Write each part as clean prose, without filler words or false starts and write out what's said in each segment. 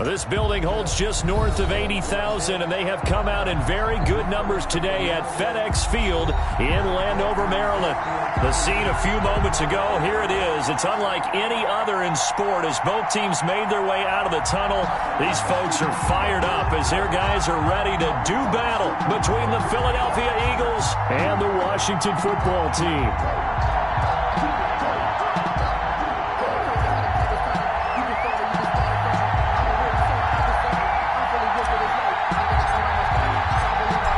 This building holds just north of 80,000, and they have come out in very good numbers today at FedEx Field in Landover, Maryland. The scene a few moments ago, here it is. It's unlike any other in sport as both teams made their way out of the tunnel. These folks are fired up as their guys are ready to do battle between the Philadelphia Eagles and the Washington football team.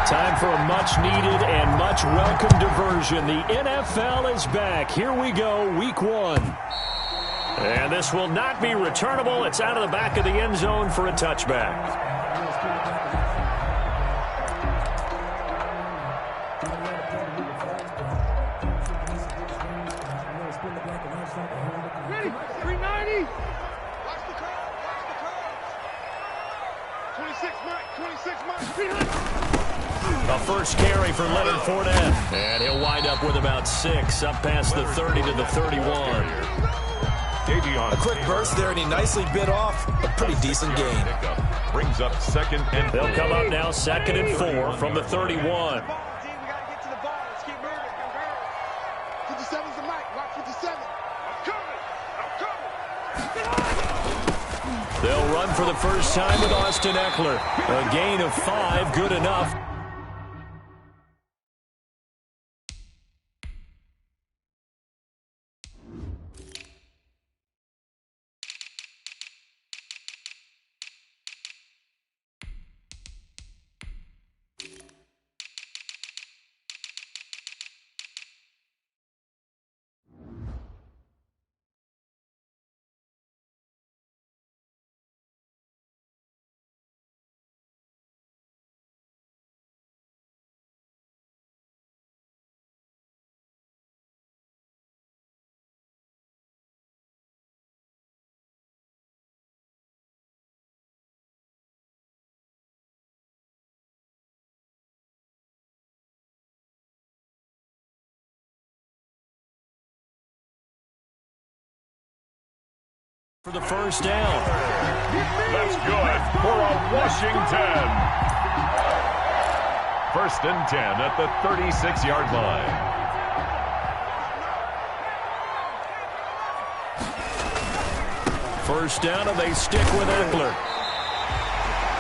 Time for a much-needed and much-welcome diversion. The NFL is back. Here we go, Week 1. And this will not be returnable. It's out of the back of the end zone for a touchback. Ready, 390. Watch the call. 26 mark. A first carry for Leonard Fournette. And he'll wind up with about 6, up past the 30 to the 31. A quick burst there, and he nicely bit off a pretty decent gain. Brings up 2nd and 4. They'll come up now 2nd and 4 from the 31. 57's the mic. Watch 57. They'll run for the first time with Austin Eckler. A gain of 5, good enough. For the first down. That's good for a Washington. 1st and 10 at the 36-yard line. First down, and they stick with Eckler.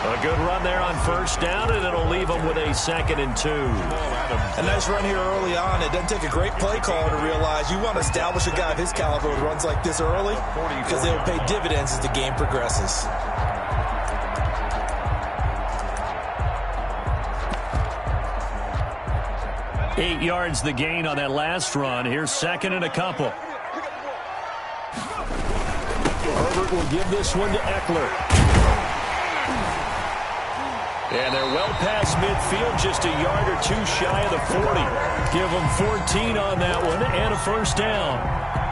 A good run there on first down, and it'll leave them with a 2nd and 2. A nice run here early on. It doesn't take a great play caller to realize you want to establish a guy of his caliber with runs like this early because they will pay dividends as the game progresses. Eight yards the gain on that last run. Here's 2nd and a couple. Herbert will give this one to Eckler. And they're well past midfield, just a yard or 2 shy of the 40. Give them 14 on that one and a first down.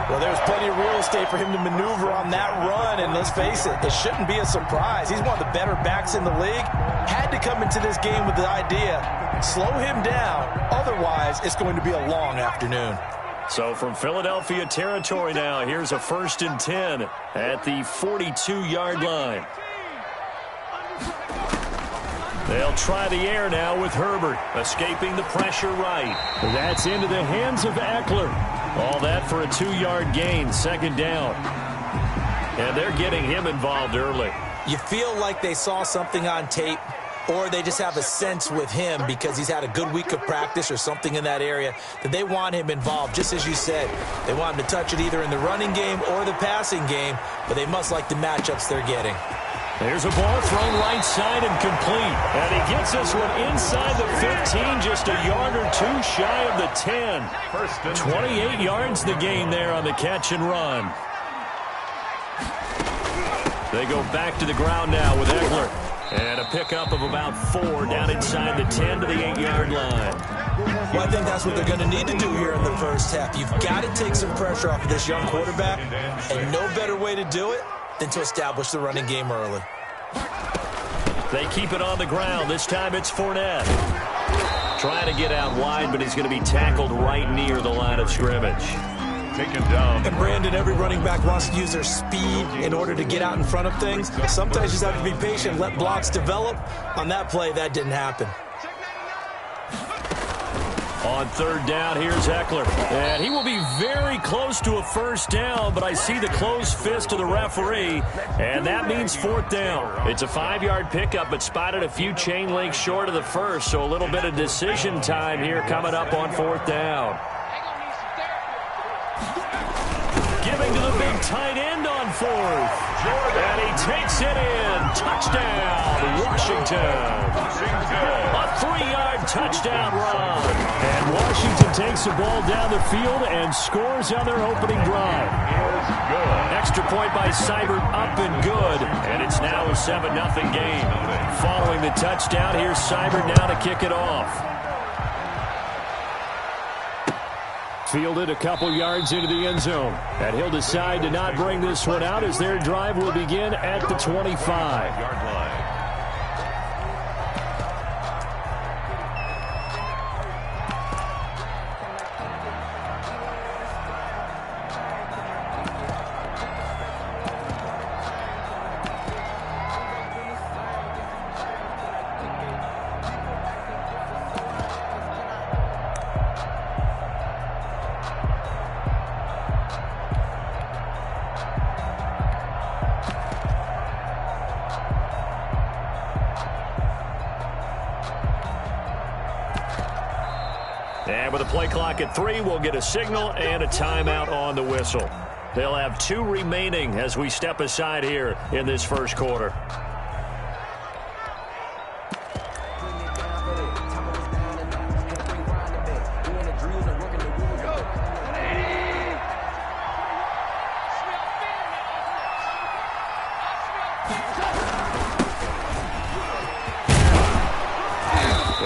Well, there's plenty of real estate for him to maneuver on that run, and let's face it, it shouldn't be a surprise. He's one of the better backs in the league. Had to come into this game with the idea, slow him down, otherwise it's going to be a long afternoon. So from Philadelphia territory now, here's a 1st and 10 at the 42-yard line. They'll try the air now with Herbert, escaping the pressure right. That's into the hands of Eckler. All that for a 2-yard gain, 2nd down. And they're getting him involved early. You feel like they saw something on tape, or they just have a sense with him because he's had a good week of practice or something in that area that they want him involved. Just as you said, they want him to touch it either in the running game or the passing game, but they must like the matchups they're getting. There's a ball thrown right side and complete. And he gets this one inside the 15, just a yard or 2 shy of the 10. 28 yards the gain there on the catch and run. They go back to the ground now with Eckler. And a pickup of about 4 down inside the 10 to the 8-yard line. Well, I think that's what they're going to need to do here in the first half. You've got to take some pressure off of this young quarterback, and no better way to do it than to establish the running game early. They keep it on the ground. This time it's Fournette. Trying to get out wide, but he's going to be tackled right near the line of scrimmage. taken down. And Brandon, every running back wants to use their speed in order to get out in front of things. Sometimes you just have to be patient, let blocks develop. On that play, that didn't happen. On third down, here's Eckler. And he will be very close to a first down, but I see the closed fist of the referee, and that means fourth down. It's a 5-yard pickup, but spotted a few chain links short of the first, so a little bit of decision time here coming up on fourth down. Giving to the big tight end on fourth. And he takes it in. Touchdown, Washington. A 3-yard touchdown run. And Washington takes the ball down the field and scores on their opening drive. Extra point by Seibert, up and good. And it's now a 7-0 game. Following the touchdown, here's Seibert now to kick it off. Fielded a couple yards into the end zone. And he'll decide to not bring this one out as their drive will begin at the 25-yard line. And with a play clock at 3, we'll get a signal and a timeout on the whistle. They'll have 2 remaining as we step aside here in this first quarter.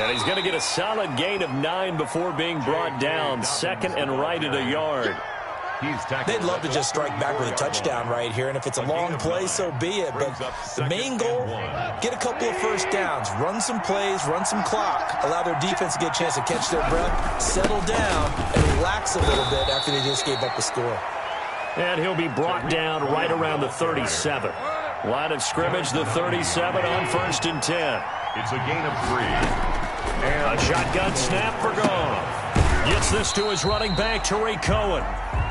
He's going to get a solid gain of 9 before being brought down. Second and right at a yard. They'd love to just strike back with a touchdown right here, and if it's a long play, so be it. But the main goal, get a couple of first downs, run some plays, run some clock, allow their defense to get a chance to catch their breath, settle down, and relax a little bit after they just gave up a score. And he'll be brought down right around the 37. Line of scrimmage, the 37 on 1st and 10. It's a gain of 3. And a shotgun snap for Goff. Gets this to his running back, Tariq Cohen.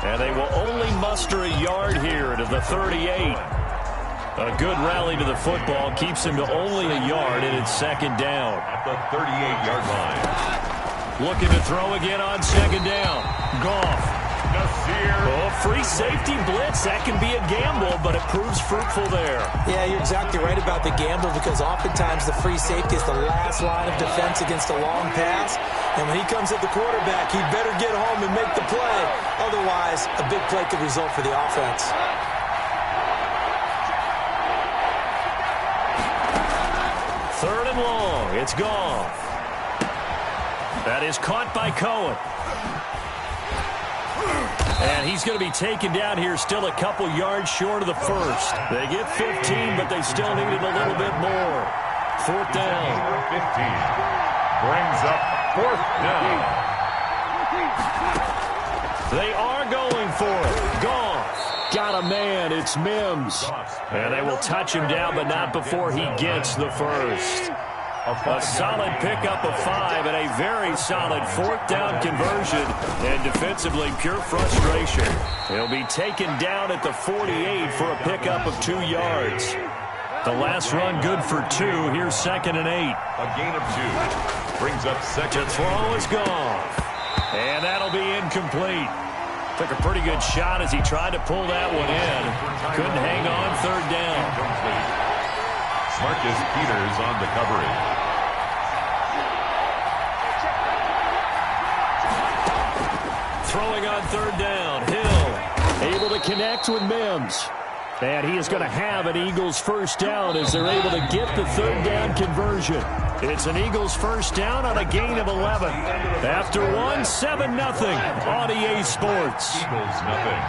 And they will only muster a yard here to the 38. A good rally to the football keeps him to only a yard, and it's second down. At the 38-yard line. Looking to throw again on second down. Goff. Oh, free safety blitz. That can be a gamble, but it proves fruitful there. Yeah, you're exactly right about the gamble because oftentimes the free safety is the last line of defense against a long pass. And when he comes at the quarterback, he'd better get home and make the play. Otherwise, a big play could result for the offense. Third and long. It's Goff. That is caught by Cohen. And he's going to be taken down here still a couple yards short of the first. They get 15, but they still needed a little bit more. Fourth down. 15 brings up fourth down. They are going for it. Goff. Got a man. It's Mims. And they will touch him down, but not before he gets the first. A solid pickup of 5 and a very solid fourth down conversion. And defensively, pure frustration. He'll be taken down at the 48 for a pickup of 2 yards. The last run good for 2. Here's second and 8. A gain of 2. Brings up second. To throw is gone. And that'll be incomplete. Took a pretty good shot as he tried to pull that one in. Couldn't hang on third down. Marcus Peters on the coverage. Throwing on third down. Hill able to connect with Mims. And he is going to have an Eagles first down as they're able to get the third down conversion. It's an Eagles first down on a gain of 11. After 1, 7-0 on EA Sports. Eagles nothing.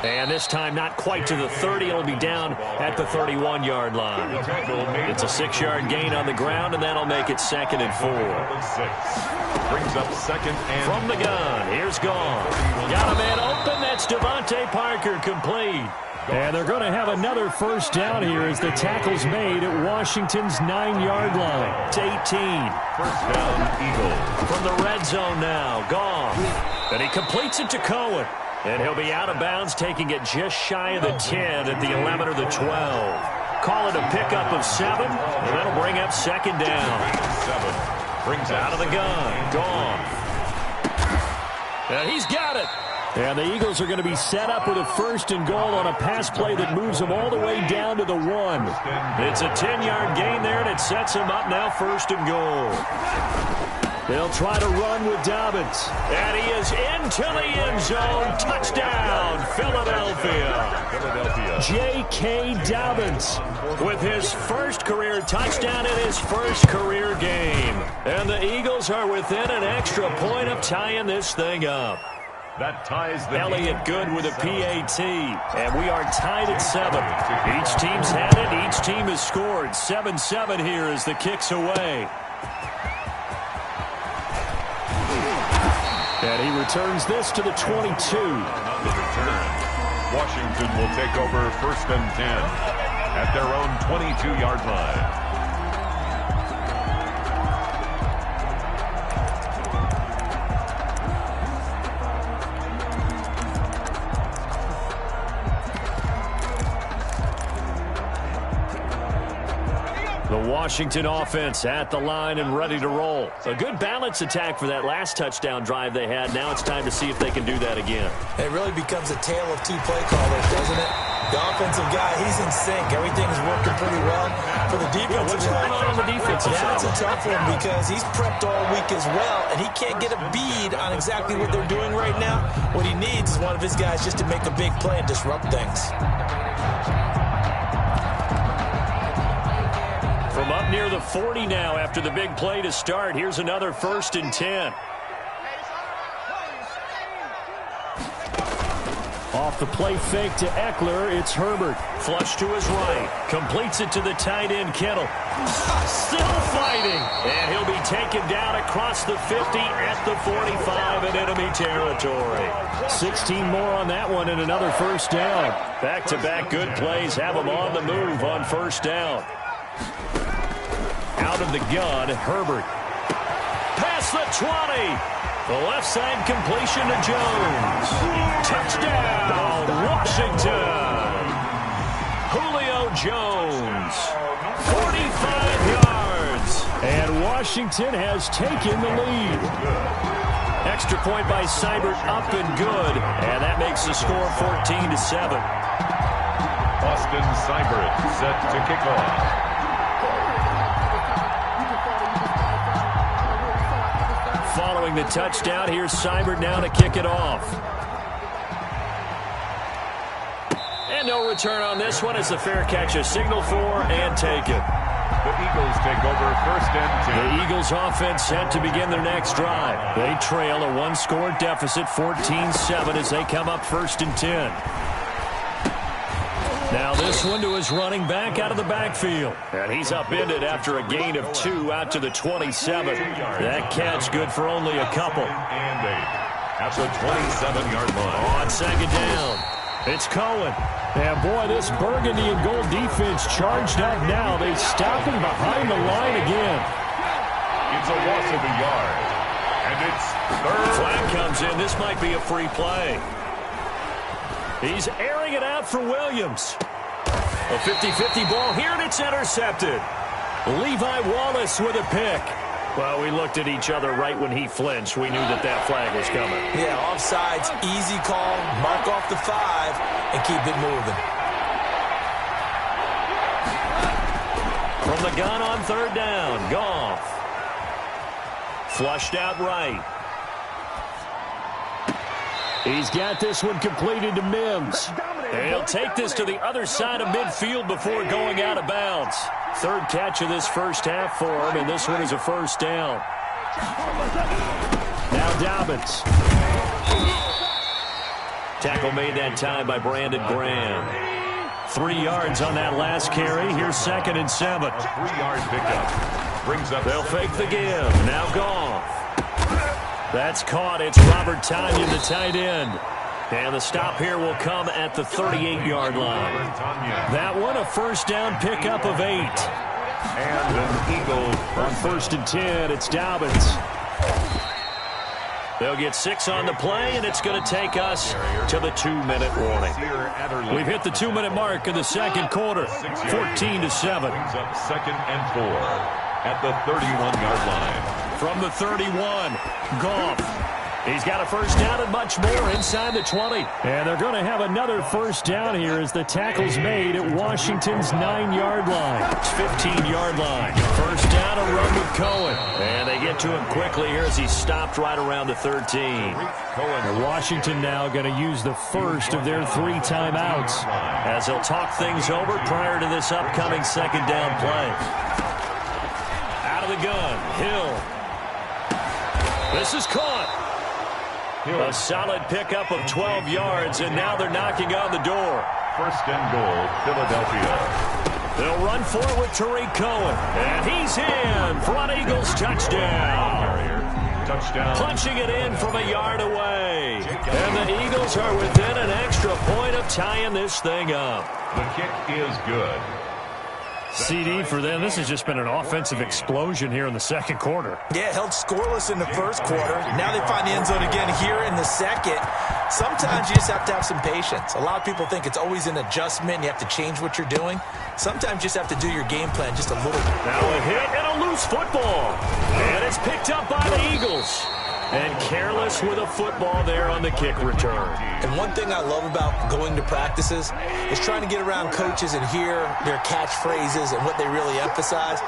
And this time not quite to the 30. It'll be down at the 31-yard line. It's a 6-yard gain on the ground, and that'll make it 2nd and 4. Brings up 2nd and from the gun. Here's Gone. Got a man open. That's Devontae Parker, complete. And they're going to have another first down here as the tackle's made at Washington's 9-yard line. It's 18. First down, Eagles. From the red zone now, Gone. And he completes it to Cohen. And he'll be out of bounds, taking it just shy of the 10 at the 11 or the 12. Call it a pickup of 7, and that'll bring up 2nd down. 7. Brings out of the gun. Gone. And he's got it. And the Eagles are going to be set up with a 1st and goal on a pass play that moves them all the way down to the 1. It's a 10-yard gain there, and it sets them up now 1st and goal. They'll try to run with Dobbins. And he is into the end zone. Touchdown, Philadelphia. J.K. Dobbins with his first career touchdown in his first career game. And the Eagles are within an extra point of tying this thing up. That ties the Elliott Good with a PAT. And we are tied at 7. Each team's had it. Each team has scored. 7-7 here as the kick's away. And he returns this to the 22. On the return, Washington will take over 1st and 10 at their own 22-yard line. The Washington offense at the line and ready to roll. A good balance attack for that last touchdown drive they had. Now it's time to see if they can do that again. It really becomes a tale of 2 play callers, doesn't it? The offensive guy, he's in sync. Everything's working pretty well. For the defensive what's going on the defensive side? That's a tough one because he's prepped all week as well, and he can't get a bead on exactly what they're doing right now. What he needs is one of his guys just to make a big play and disrupt things. From up near the 40 now after the big play to start. Here's another 1st and 10. Off the play fake to Eckler, it's Herbert. Flush to his right. Completes it to the tight end, Kittle. Still fighting. And he'll be taken down across the 50 at the 45 in enemy territory. 16 more on that one and another 1st down. Back-to-back good plays have them on the move on 1st down. Out of the gun, Herbert. Past the 20. The left side completion to Jones. Touchdown, Washington. Julio Jones. 45 yards. And Washington has taken the lead. Extra point by Seibert up and good. And that makes the score 14-7. Austin Seibert set to kick off. Following the touchdown, here's Seibert now to kick it off. And no return on this one as the fair catch is signaled for and taken. The Eagles take over 1st and 10. The Eagles offense set to begin their next drive. They trail a 1-score deficit, 14-7 as they come up 1st and 10. Now this one to his running back out of the backfield. And he's upended after a gain of 2 out to the 27. That catch good for only a couple. And 8 at the 27-yard line. On 2nd down, it's Cohen. And boy, this burgundy and gold defense charged up now. They stop him behind the line again. It's a loss of a yard. And it's 3rd. Flag comes in. This might be a free play. He's airing it out for Williams. A 50-50 ball here, and it's intercepted. Levi Wallace with a pick. Well, we looked at each other right when he flinched. We knew that that flag was coming. Yeah, offsides, easy call, mark off the 5, and keep it moving. From the gun on 3rd down, Goff. Flushed out right. He's got this one completed to Mims. And he'll take this to the other side of midfield before going out of bounds. 3rd catch of this first half for him, and this one is a 1st down. Now Dobbins. Tackle made that time by Brandon Graham. 3 yards on that last carry. Here's 2nd and 7. 3-yard pickup. Brings up. They'll fake the give. Now Goff. That's caught. It's Robert Tonyan, the tight end. And the stop here will come at the 38-yard line. That one, a first down pickup of 8. And an Eagle On 1st and 10, it's Dobbins. They'll get 6 on the play, and it's going to take us to the 2-minute warning. We've hit the 2-minute mark in the second quarter, 14-7. Brings up 2nd and 4 at the 31-yard line. From the 31, Goff. He's got a first down and much more inside the 20. And they're going to have another first down here as the tackle's made at Washington's 9-yard line. It's 15-yard line. First down, a run with Cohen. And they get to him quickly here as he stopped right around the 13. And Washington now going to use the first of their 3 timeouts as they'll talk things over prior to this upcoming 2nd down play. Out of the gun, Hill. This is caught. A solid pickup of 12 yards, and now they're knocking on the door. 1st and goal, Philadelphia. They'll run for it with Tariq Cohen, and he's in. Front Eagles touchdown. Touchdown. Punching it in from a yard away. And the Eagles are within an extra point of tying this thing up. The kick is good. CD for them. This has just been an offensive explosion here in the second quarter. Yeah, held scoreless in the first quarter. Now they find the end zone again here in the second. Sometimes you just have to have some patience. A lot of people think it's always an adjustment. You have to change what you're doing. Sometimes you just have to do your game plan just a little bit. Now a hit and a loose football. And it's picked up by the Eagles. And careless with a football there on the kick return. And one thing I love about going to practices is trying to get around coaches and hear their catchphrases and what they really emphasize.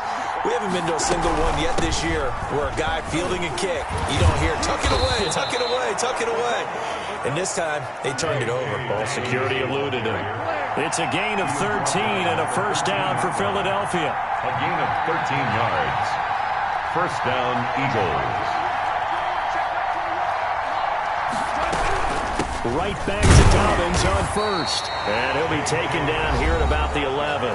We haven't been to a single one yet this year where a guy fielding a kick, you don't hear, tuck it away, tuck it away, tuck it away. And this time, they turned it over. Ball security eluded him. It's a gain of 13 and a first down for Philadelphia. A gain of 13 yards. First down, Eagles. Right back to Dobbins on first. And he'll be taken down here at about the 11.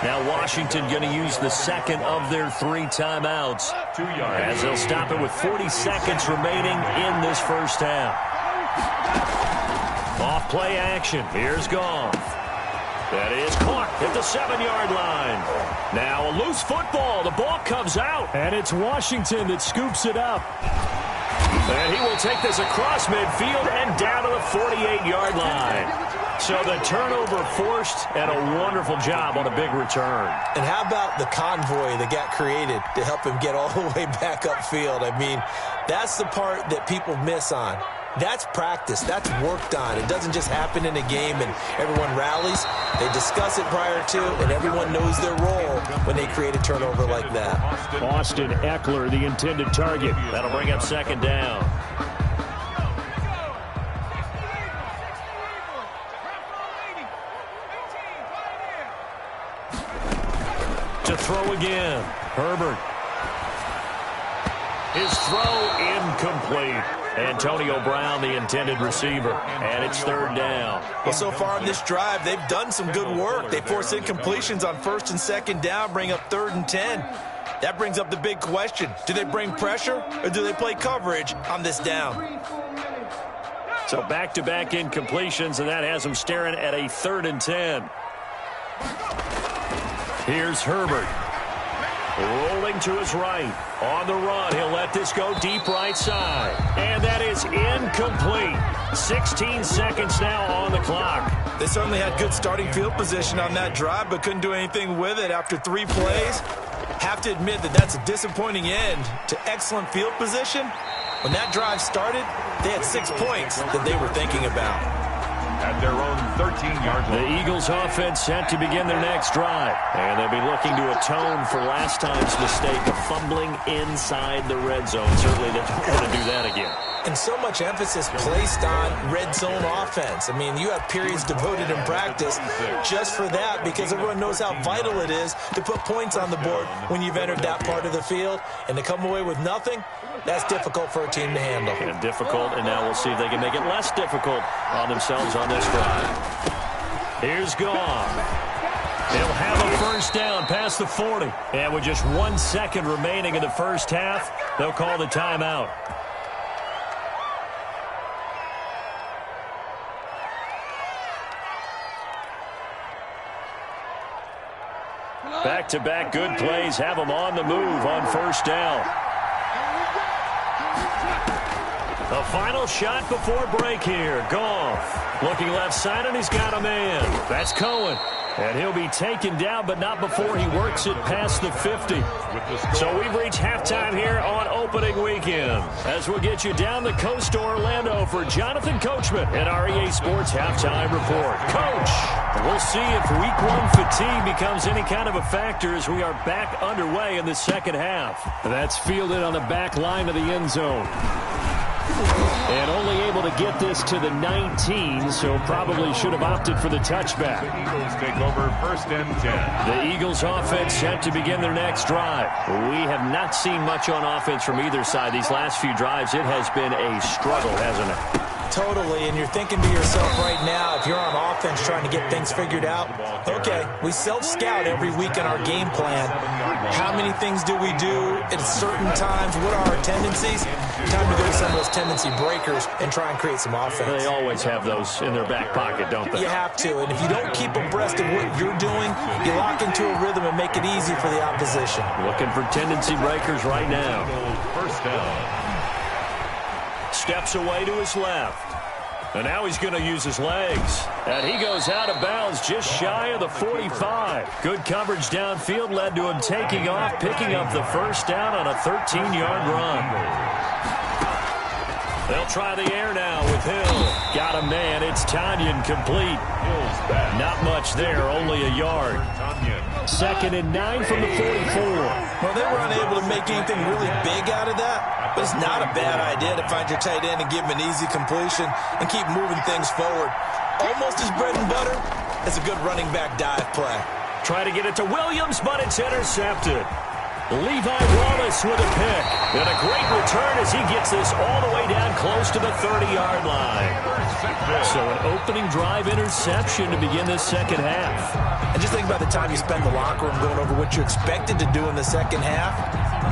Now Washington going to use the second of their 3 timeouts 2 yards. as they'll stop it with 40 seconds remaining in this first half. Off play action. Here's Goff. That is caught at the 7-yard line. Now a loose football. The ball comes out. And it's Washington that scoops it up. And he will take this across midfield and down to the 48-yard line. So the turnover forced and a wonderful job on a big return. And how about the convoy that got created to help him get all the way back upfield? I mean, that's the part that people miss on. That's practice. That's worked on. It doesn't just happen in a game and everyone rallies. They discuss it prior to, and everyone knows their role when they create a turnover like that. Austin Eckler, the intended target. That'll bring up second down. To throw again. Herbert. His throw incomplete. Antonio Brown, the intended receiver, and it's third down. Well, so far in this drive, they've done some good work. They force incompletions on first and second down, bring up 3rd and 10. That brings up the big question. Do they bring pressure, or do they play coverage on this down? So back-to-back incompletions, and that has them staring at a 3rd and 10. Here's Herbert. Rolling to his right. On the run, he'll let this go deep right side. And that is incomplete. 16 seconds now on the clock. They certainly had good starting field position on that drive, but couldn't do anything with it after 3 plays. Have to admit that that's a disappointing end to excellent field position. When that drive started, they had 6 points that they were thinking about. At their own 13-yard line. The Eagles offense set to begin their next drive. And they'll be looking to atone for last time's mistake of fumbling inside the red zone. Certainly they don't want to do that again. And so much emphasis placed on red zone offense. I mean, you have periods devoted in practice just for that because everyone knows how vital it is to put points on the board when you've entered that part of the field. And to come away with nothing, That's difficult for a team to handle. And difficult, and now we'll see if they can make it less difficult on themselves on this drive. Here's Goff. He'll have a first down past the 40. And with just 1 second remaining in the first half, they'll call the timeout. Back-to-back good plays have them on the move on first down. The final shot before break here. Goff looking left side, and he's got a man. That's Cohen. And he'll be taken down, but not before he works it past the 50. So we've reached halftime here on opening weekend. As we'll get you down the coast to Orlando for Jonathan Coachman at our EA Sports Halftime Report. Coach, we'll see if Week 1 fatigue becomes any kind of a factor as we are back underway in the second half. That's fielded on the back line of the end zone. And only able to get this to the 19, so probably should have opted for the touchback. The Eagles take over first and 10. The Eagles offense set to begin their next drive. We have not seen much on offense from either side these last few drives. It has been a struggle, hasn't it? Totally, and you're thinking to yourself right now, if you're on offense trying to get things figured out, okay, we self-scout every week in our game plan. How many things do we do at certain times? What are our tendencies? Time to go to some of those tendency breakers and try and create some offense. They always have those in their back pocket, don't they? You have to, and if you don't keep abreast of what you're doing, you lock into a rhythm and make it easy for the opposition. Looking for tendency breakers right now. First down. Steps away to his left. And now he's going to use his legs. And he goes out of bounds just shy of the 45. Good coverage downfield led to him taking off, picking up the first down on a 13-yard run. They'll try the air now with Hill. Got a man. It's Tanyan complete. Not much there, only a yard. 2nd and 9 from the 44. Well, they were unable to make anything really big out of that, but it's not a bad idea to find your tight end and give him an easy completion and keep moving things forward. Almost as bread and butter as a good running back dive play. Try to get it to Williams, but it's intercepted. Levi Wallace with a pick. And a great return as he gets this all the way down close to the 30-yard line. So an opening drive interception to begin this second half. And just think about the time you spend in the locker room going over what you expected to do in the second half.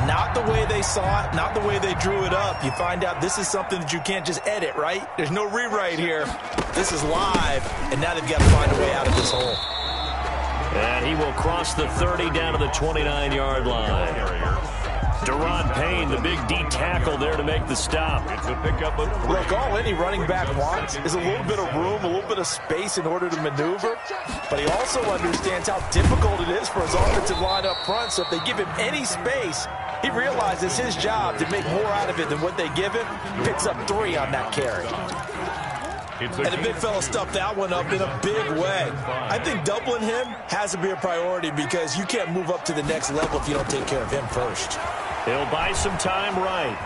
Not the way they saw it, not the way they drew it up. You find out this is something that you can't just edit, right? There's no rewrite here. This is live, and now they've got to find a way out of this hole. And he will cross the 30 down to the 29-yard line. Deron Payne, the big D tackle there to make the stop. It's a pickup of 3. Look, all any running back wants is a little bit of room, a little bit of space in order to maneuver. But he also understands how difficult it is for his offensive line up front. So if they give him any space, he realizes his job to make more out of it than what they give him. Picks up 3 on that carry. And the big fella stuffed that one up in a big way. I think doubling him has to be a priority because you can't move up to the next level if you don't take care of him first. He'll buy some time right.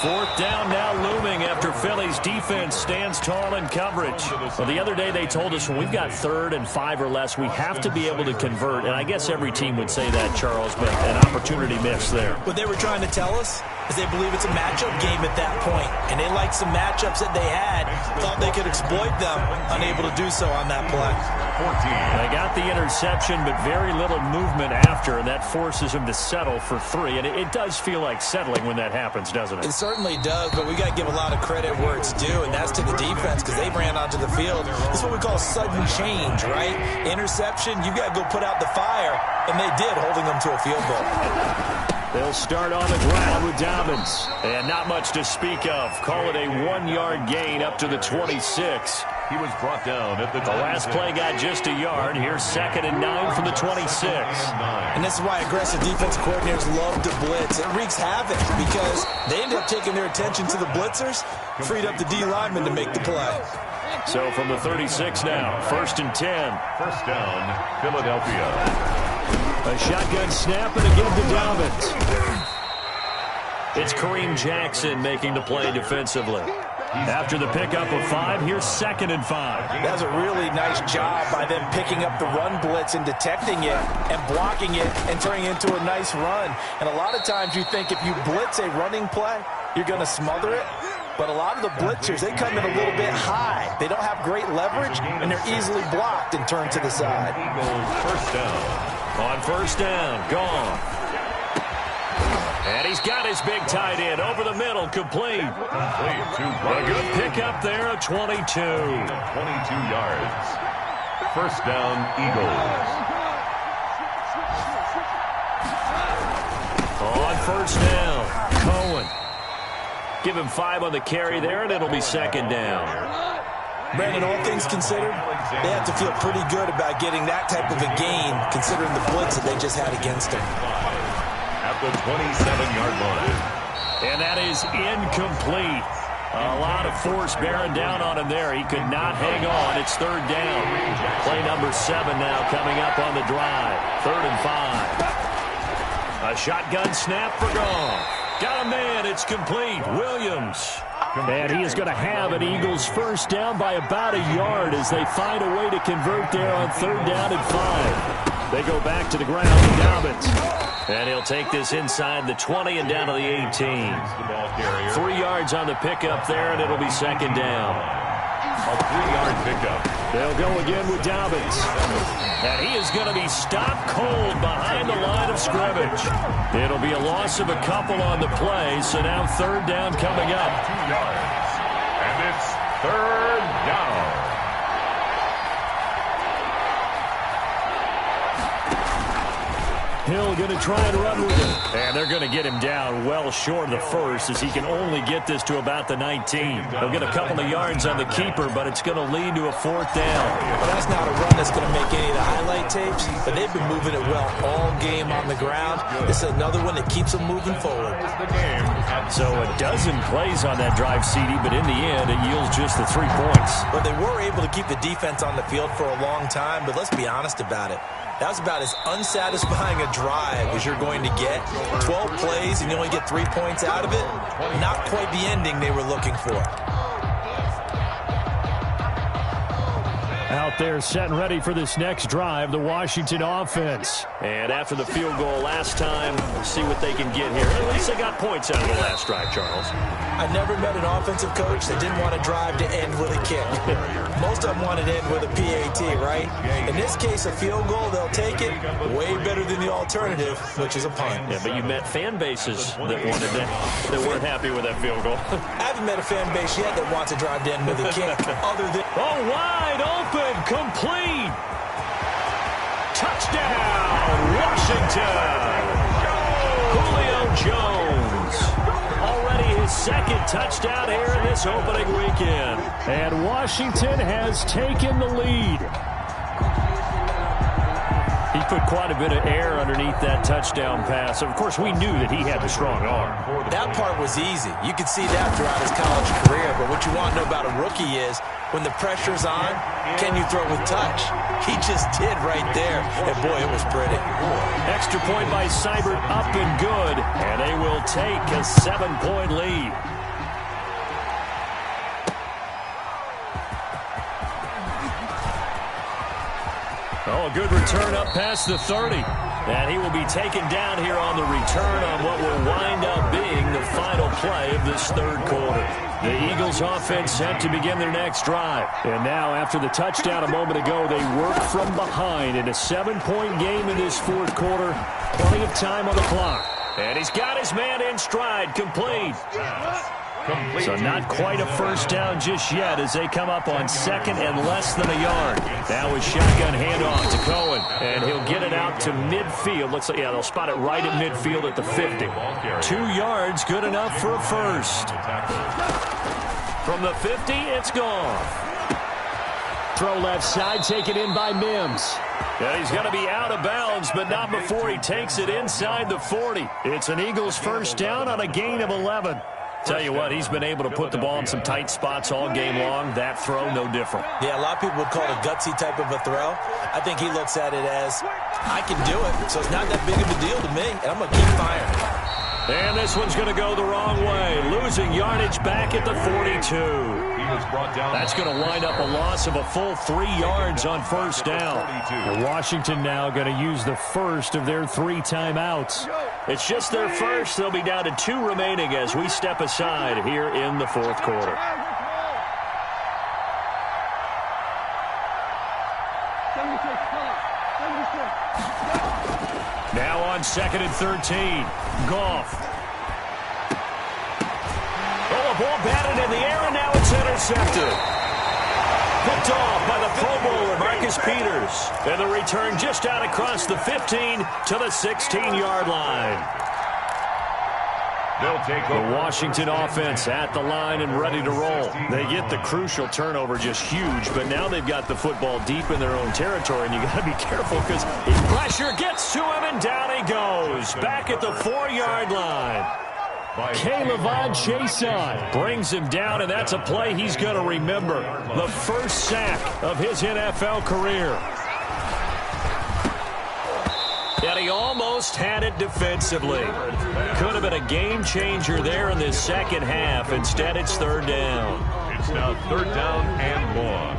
4th down now looming after Philly's defense stands tall in coverage. Well, the other day they told us when we've got 3rd and 5 or less, we have to be able to convert. And I guess every team would say that, Charles, but an opportunity miss there. What they were trying to tell us is they believe it's a matchup game at that point. And they liked some matchups that they had, thought they could exploit them, unable to do so on that play. 14. They got the interception, but very little movement after, and that forces them to settle for 3. And it does feel like settling when that happens, doesn't it? It certainly does, but we got to give a lot of credit where it's due, and that's to the defense because they ran onto the field. This is what we call sudden change, right? Interception, you got to go put out the fire, and they did, holding them to a field goal. They'll start on the ground with Dobbins. And not much to speak of. Call it a 1-yard gain up to the 26. He was brought down at the last play got just a yard. Here's 2nd and 9 from the 26. And this is why aggressive defensive coordinators love to blitz. It wreaks havoc because they end up taking their attention to the blitzers, freed up the D lineman to make the play. So from the 36 now, 1st and 10. First down, Philadelphia. A shotgun snap and again to Dobbins. It's Kareem Jackson making the play defensively. After the pickup of 5, here's 2nd and 5. That's a really nice job by them picking up the run blitz and detecting it and blocking it and turning it into a nice run. And a lot of times you think if you blitz a running play, you're going to smother it. But a lot of the blitzers, they come in a little bit high. They don't have great leverage, and they're easily blocked and turned to the side. First down. On first down, gone. And he's got his big tight end over the middle, complete. A good pickup there of 22. 22 yards. First down, Eagles. On first down, Cohen. Give him 5 on the carry there, and it'll be 2nd down. Brandon, all things considered, they have to feel pretty good about getting that type of a gain, considering the blitz that they just had against them. At the 27-yard line. And that is incomplete. A lot of force bearing down on him there. He could not hang on. It's 3rd down. Play number 7 now coming up on the drive. 3rd and 5. A shotgun snap for Goff. Got a man. It's complete. Williams. And he is going to have an Eagles first down by about a yard as they find a way to convert there on 3rd down and 5. They go back to the ground with Dobbins. And he'll take this inside the 20 and down to the 18. 3 yards on the pickup there, and it'll be 2nd down. A 3-yard pickup. They'll go again with Dobbins. And he is going to be stopped cold behind the line of scrimmage. It'll be a loss of a couple on the play, so now 3rd down coming up. 2 yards. And it's 3rd down. Hill going to try and run with it. And they're going to get him down well short of the first as he can only get this to about the 19. They'll get a couple of yards on the keeper, but it's going to lead to a 4th down. Well, that's not a run that's going to make any of the highlight tapes, but they've been moving it well all game on the ground. This is another one that keeps them moving forward. So a dozen plays on that drive, CD, but in the end, it yields just the 3 points. But they were able to keep the defense on the field for a long time, but let's be honest about it. That was about as unsatisfying a drive as you're going to get. 12 plays and you only get 3 points out of it. Not quite the ending they were looking for. Out there set and ready for this next drive, the Washington offense. And after the field goal last time, see what they can get here. At least they got points out of the last drive, Charles. I never met an offensive coach that didn't want to drive to end with a kick. Most of them wanted to end with a PAT, right? In this case, a field goal, they'll take it. Way better than the alternative, which is a punt. Yeah, but you met fan bases that wanted that weren't happy with that field goal. I haven't met a fan base yet that wants to drive to end with a kick other than... Oh, wide open, complete. Touchdown, Washington. Julio Jones. Already his 2nd touchdown here in this opening weekend. And Washington has taken the lead. He put quite a bit of air underneath that touchdown pass. Of course, we knew that he had the strong arm. That part was easy. You could see that throughout his college career. But what you want to know about a rookie is when the pressure's on, can you throw with touch? He just did right there. And, boy, it was pretty. Extra point by Seibert up and good. And they will take a 7-point lead. Oh, a good return up past the 30. And he will be taken down here on the return on what will wind up being the final play of this 3rd quarter. The Eagles offense set to begin their next drive. And now, after the touchdown a moment ago, they work from behind in a 7-point game in this 4th quarter. Plenty of time on the clock. And he's got his man in stride, complete. So not quite a first down just yet as they come up on 2nd and less than a yard. Now a shotgun handoff to Cohen, and he'll get it out to midfield. Looks like, yeah, they'll spot it right at midfield at the 50. 2 yards, good enough for a first. From the 50, it's gone. Throw left side, taken in by Mims. Yeah, he's going to be out of bounds, but not before he takes it inside the 40. It's an Eagles first down on a gain of 11. Tell you what, he's been able to put the ball in some tight spots all game long. That throw, no different. Yeah, a lot of people would call it a gutsy type of a throw. I think he looks at it as, I can do it, so it's not that big of a deal to me, and I'm going to keep firing. And this one's going to go the wrong way, losing yardage back at the 42. That's going to wind up a loss of a full 3 yards on first down. And Washington now going to use the first of their 3 timeouts. It's just their first. They'll be down to 2 remaining as we step aside here in the fourth quarter. Now on 2nd and 13. Goff. Oh, a ball batted in the air, and now it's intercepted. Picked off by the Pro Bowler, Marcus Peters. And the return just out across the 15 to the 16-yard line. They'll take the Washington offense at the line and ready to roll. They get the crucial turnover, just huge, but now they've got the football deep in their own territory, and you got to be careful because pressure gets to him, and down he goes. Back at the 4-yard line. Killa chase on, brings him down, and that's a play he's going to remember. The first sack of his NFL career. And he almost had it defensively. Could have been a game changer there in this second half. Instead, it's 3rd down. It's now 3rd down and long.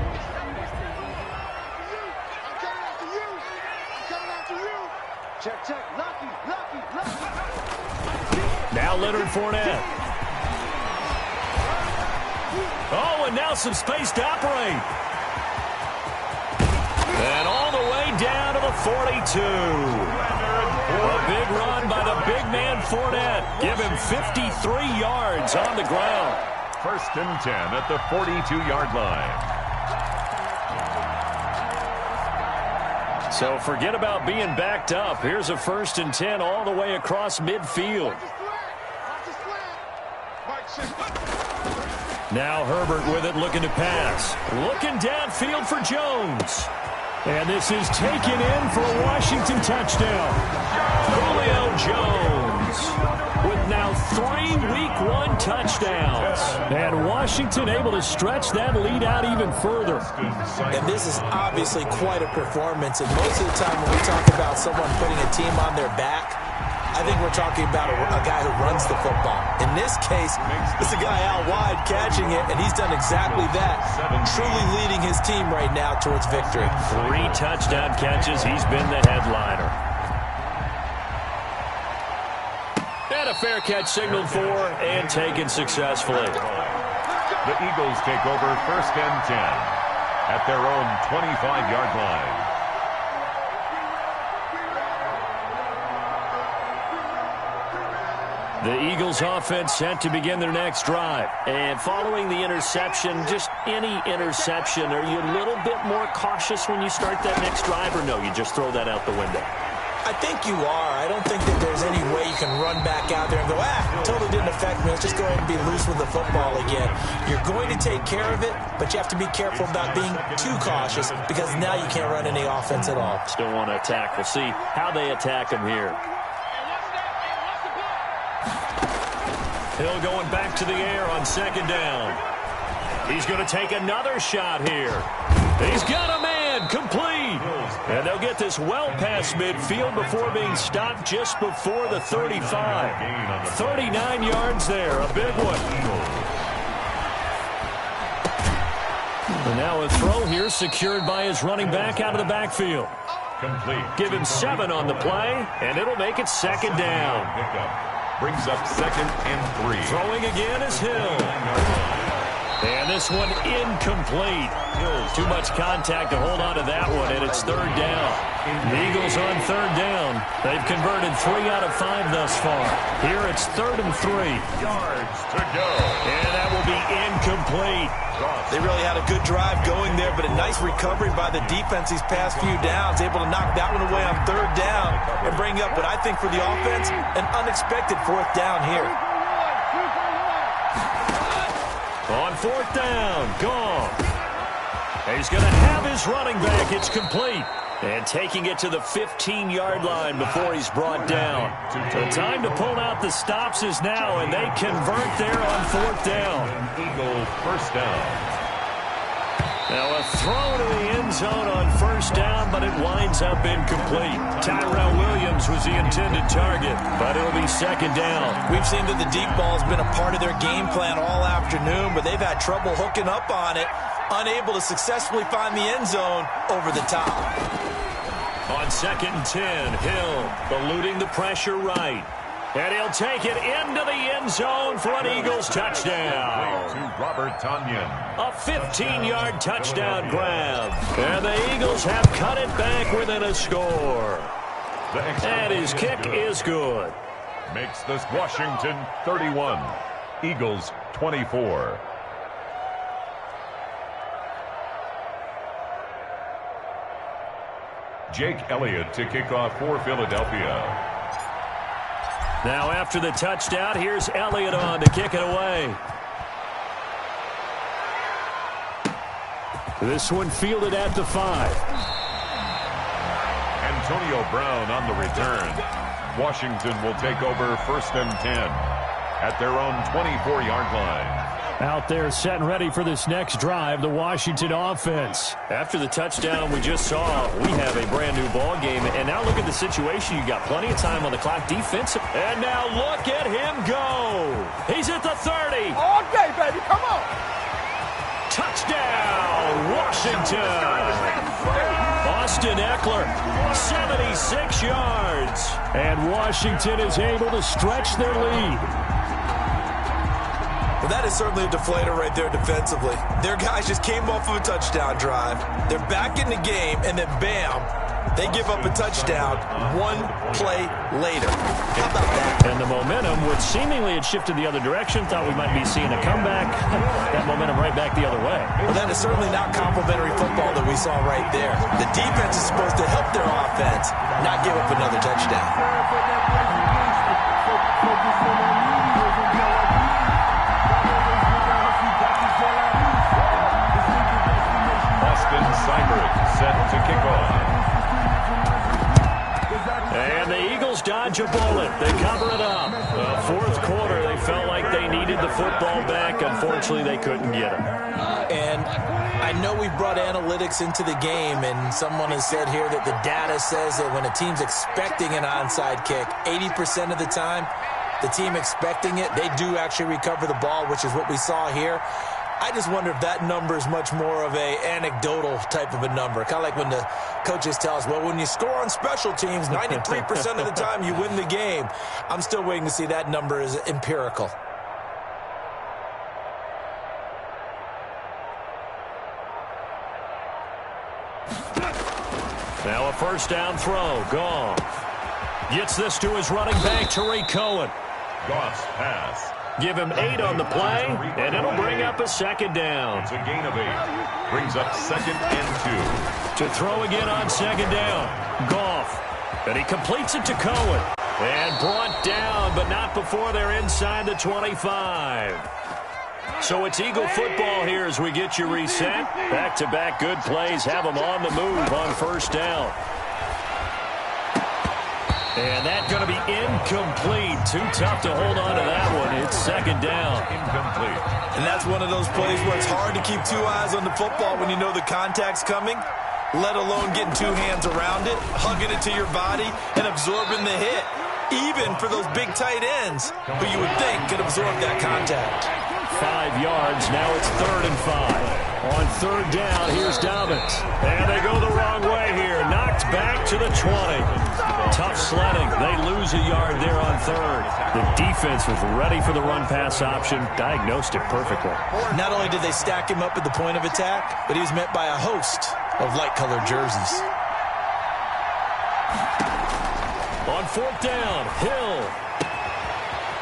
Check. Lucky. Now Leonard Fournette. Oh, and now some space to operate. And all the way down to the 42. A big run by the big man Fournette. Give him 53 yards on the ground. 1st and 10 at the 42-yard line. So forget about being backed up. Here's a 1st and 10 all the way across midfield. Now Herbert with it, looking to pass. Looking downfield for Jones. And this is taken in for a Washington touchdown. Julio Jones with now 3 Week 1 touchdowns. And Washington able to stretch that lead out even further. And this is obviously quite a performance. And most of the time when we talk about someone putting a team on their back, I think we're talking about a guy who runs the football. In this case, it's a guy out wide catching it, and he's done exactly that, truly leading his team right now towards victory. 3 touchdown catches. He's been the headliner. And a fair catch signaled for and taken successfully. The Eagles take over 1st and 10 at their own 25-yard line. The Eagles offense set to begin their next drive. And following the interception, just any interception, are you a little bit more cautious when you start that next drive, or no, you just throw that out the window? I think you are. I don't think that there's any way you can run back out there and go, totally didn't affect me. Let's just go ahead and be loose with the football again. You're going to take care of it, but you have to be careful about being too cautious because now you can't run any offense at all. Still want to attack. We'll see how they attack him here. Hill going back to the air on 2nd down. He's going to take another shot here. He's got a man, complete. And they'll get this well past midfield before being stopped just before the 35. 39 yards there, a big one. And now a throw here secured by his running back out of the backfield. Complete. Give him 7 on the play, and it'll make it 2nd down. Brings up 2nd and 3. Throwing again is Hill. And this one incomplete. Too much contact to hold on to that one, and it's 3rd down. The Eagles on 3rd down. They've converted 3 out of 5 thus far. Here it's 3rd and 3. Yards to go. And that will be incomplete. They really had a good drive going there, but a nice recovery by the defense these past few downs, able to knock that one away on 3rd down and bring up what I think for the offense, an unexpected 4th down here. On 4th down, Goff. He's going to have his running back. It's complete. And taking it to the 15-yard line before he's brought down. The time to pull out the stops is now, and they convert there on 4th down. Eagle 1st down. Now a throw to the end zone on first down, but it winds up incomplete. Tyrell Williams was the intended target, but it'll be second down. We've seen that the deep ball has been a part of their game plan all afternoon, but they've had trouble hooking up on it, unable to successfully find the end zone over the top. On 2nd and 10, Hill eluding the pressure right. And he'll take it into the end zone for an Eagles touchdown. To Robert Tonyan. A 15-yard touchdown grab. And the Eagles have cut it back within a score. And his kick is good. Makes this Washington 31. Eagles 24. Jake Elliott to kick off for Philadelphia. Now after the touchdown, here's Elliott on to kick it away. This one fielded at the 5. Antonio Brown on the return. Washington will take over 1st and 10 at their own 24-yard line. Out there set and ready for this next drive, the Washington offense. After the touchdown we just saw, we have a brand new ball game. And now look at the situation. You got plenty of time on the clock defensive. And now look at him go. He's at the 30. All day, baby. Come on. Touchdown, Washington. Austin Eckler, 76 yards. And Washington is able to stretch their lead. Well, that is certainly a deflator right there defensively. Their guys just came off of a touchdown drive. They're back in the game, and then bam, they give up a touchdown one play later. How about that? And the momentum, which seemingly had shifted the other direction, thought we might be seeing a comeback. That momentum right back the other way. Well, that is certainly not complimentary football that we saw right there. The defense is supposed to help their offense, not give up another touchdown. Set to kick off. And the Eagles dodge a bullet. They cover it up. Fourth quarter, they felt like they needed the football back. Unfortunately, they couldn't get it. And I know we brought analytics into the game, and someone has said here that the data says that when a team's expecting an onside kick, 80% of the time, the team expecting it, they do actually recover the ball, which is what we saw here. I just wonder if that number is much more of a anecdotal type of a number. Kind of like when the coaches tell us, well, when you score on special teams, 93% of the time you win the game. I'm still waiting to see that number is empirical. Now a first down throw. Goff gets this to his running back, Tariq Cohen. Goff's pass. Give him 8 on the play, and it'll bring up a second down. It's a gain of 8. Brings up 2nd and 2. To throw again on second down. Goff. And he completes it to Cohen. And brought down, but not before they're inside the 25. So it's Eagle football here as we get you reset. Back-to-back good plays have them on the move on first down. And that's going to be incomplete. Too tough to hold on to that one. It's second down. Incomplete. And that's one of those plays where it's hard to keep 2 eyes on the football when you know the contact's coming, let alone getting 2 hands around it, hugging it to your body, and absorbing the hit. Even for those big tight ends who you would think could absorb that contact. 5 yards. Now it's 3rd and 5. On 3rd down, here's Dobbins. And they go the wrong way here. Knocked back to the 20. Tough sledding. They lose a yard there on 3rd. The defense was ready for the run-pass option. Diagnosed it perfectly. Not only did they stack him up at the point of attack, but he was met by a host of light-colored jerseys. On 4th down, Hill.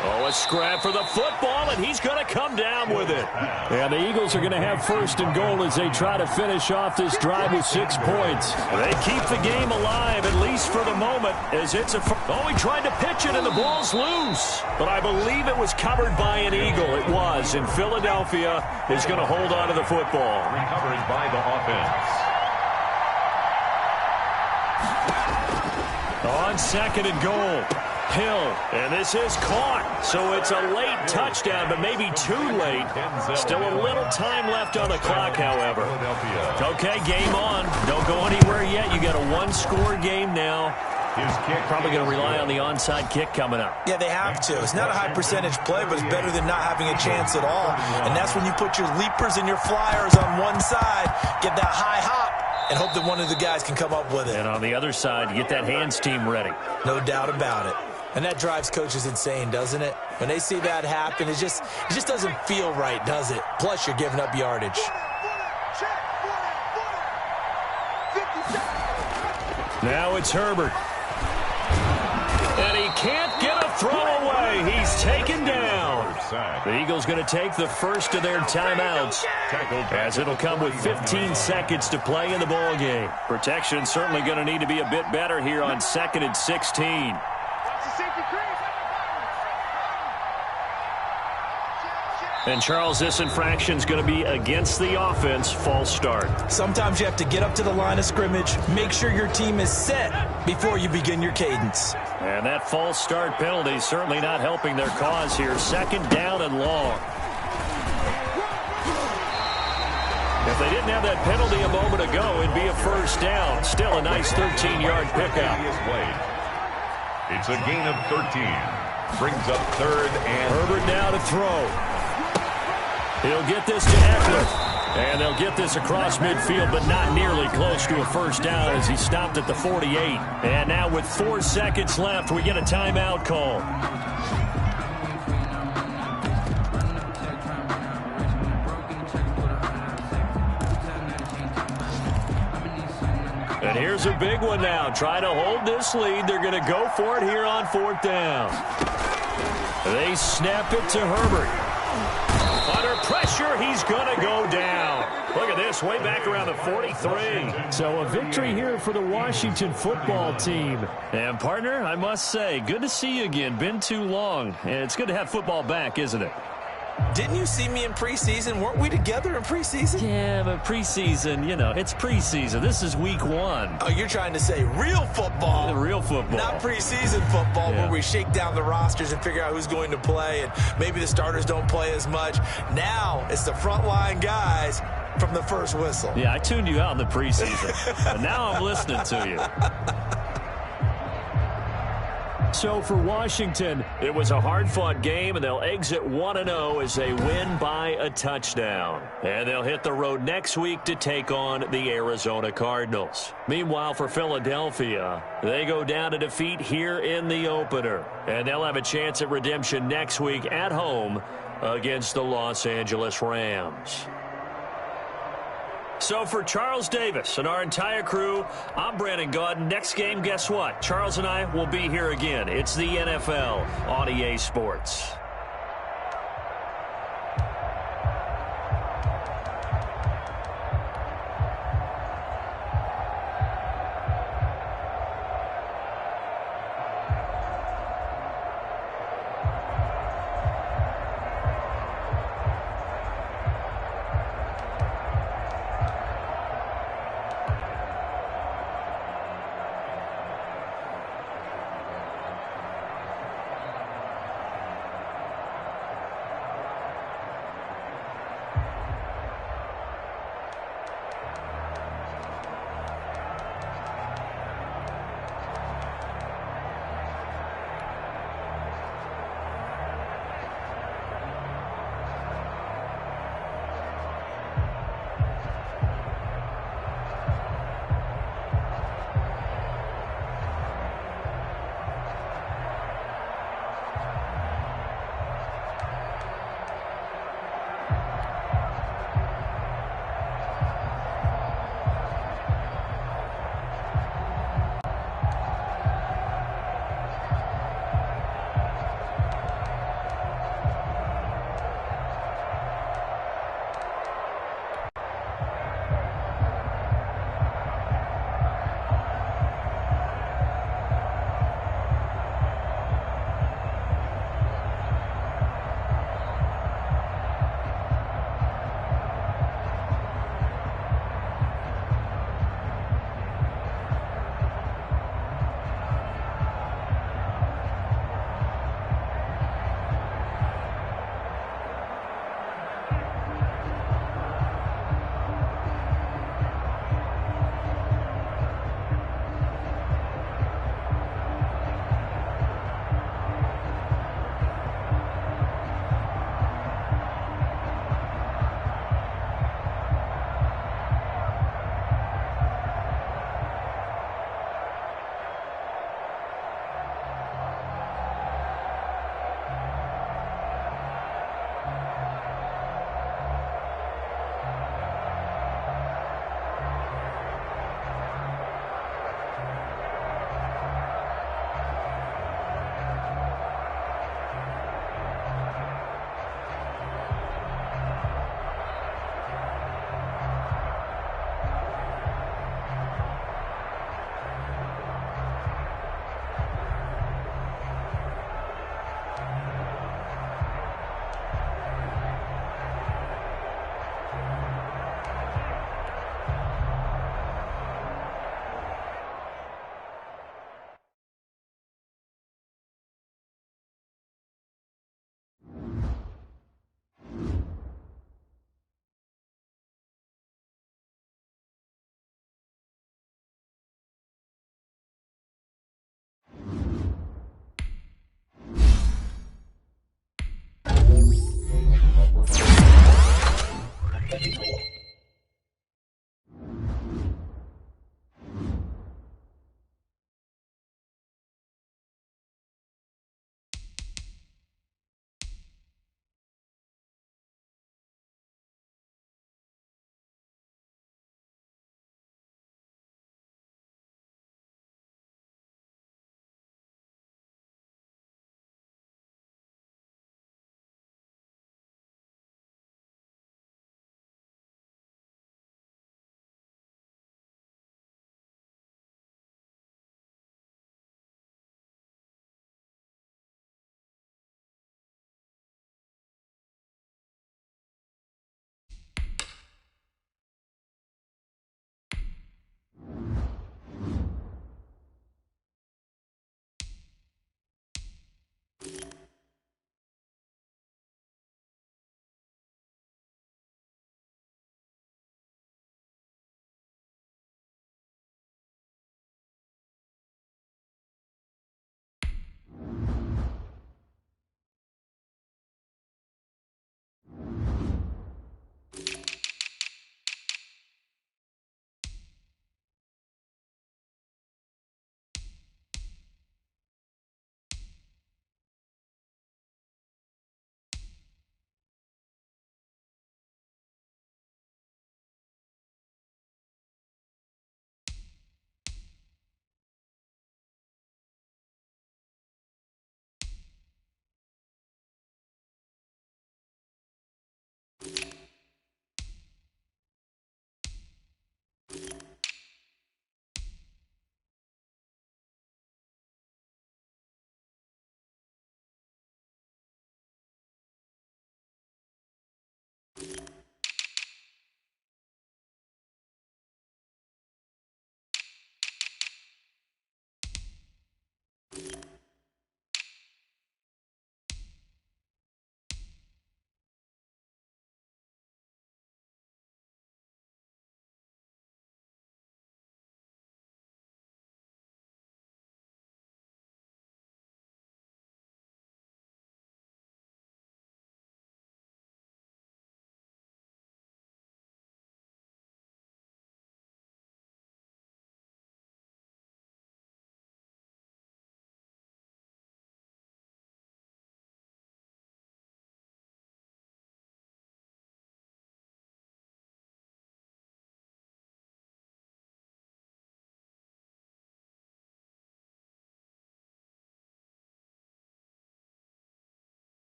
Oh, a scrap for the football, and he's going to come down with it. And the Eagles are going to have 1st and goal as they try to finish off this drive with 6 points. They keep the game alive, at least for the moment, as it's a... Oh, he tried to pitch it, and the ball's loose. But I believe it was covered by an Eagle. It was, and Philadelphia is going to hold on to the football. Recovered by the offense. On 2nd and goal. Hill, and this is caught. So it's a late touchdown, but maybe too late. Still a little time left on the clock, however. Okay, game on. Don't go anywhere yet. You got a one-score game now. Probably going to rely on the onside kick coming up. Yeah, they have to. It's not a high percentage play, but it's better than not having a chance at all. And that's when you put your leapers and your flyers on one side, get that high hop, and hope that one of the guys can come up with it. And on the other side, get that hands team ready. No doubt about it. And that drives coaches insane, doesn't it? When they see that happen, it just doesn't feel right, does it? Plus, you're giving up yardage. Now it's Herbert. And he can't get a throw away. He's taken down. The Eagles going to take the first of their timeouts, as it'll come with 15 seconds to play in the ball game. Protection certainly going to need to be a bit better here on 2nd and 16. And, Charles, this infraction's going to be against the offense. False start. Sometimes you have to get up to the line of scrimmage, make sure your team is set before you begin your cadence. And that false start penalty certainly not helping their cause here. 2nd down and long. If they didn't have that penalty a moment ago, it'd be a first down. Still a nice 13-yard pickup. It's a gain of 13. Brings up 3rd and... Herbert now to throw. He'll get this to Eckler. And they'll get this across midfield, but not nearly close to a first down as he stopped at the 48. And now with 4 seconds left, we get a timeout call. And here's a big one now. Trying to hold this lead. They're going to go for it here on 4th down. They snap it to Herbert. Under pressure, he's going to go down. Look at this, way back around the 43. So a victory here for the Washington football team. And, partner, I must say, good to see you again. Been too long. And it's good to have football back, isn't it? Didn't you see me in preseason? Weren't we together in preseason? Yeah, but preseason, you know, it's preseason. This is week 1. Oh, you're trying to say real football. Real football. Not preseason football where we shake down the rosters and figure out who's going to play, and maybe the starters don't play as much. Now it's the frontline guys from the first whistle. Yeah, I tuned you out in the preseason. And now I'm listening to you. So for Washington, it was a hard-fought game, and they'll exit 1-0 as they win by a touchdown. And they'll hit the road next week to take on the Arizona Cardinals. Meanwhile, for Philadelphia, they go down to defeat here in the opener. And they'll have a chance at redemption next week at home against the Los Angeles Rams. So for Charles Davis and our entire crew, I'm Brandon Gaudin. Next game, guess what? Charles and I will be here again. It's the NFL on EA Sports.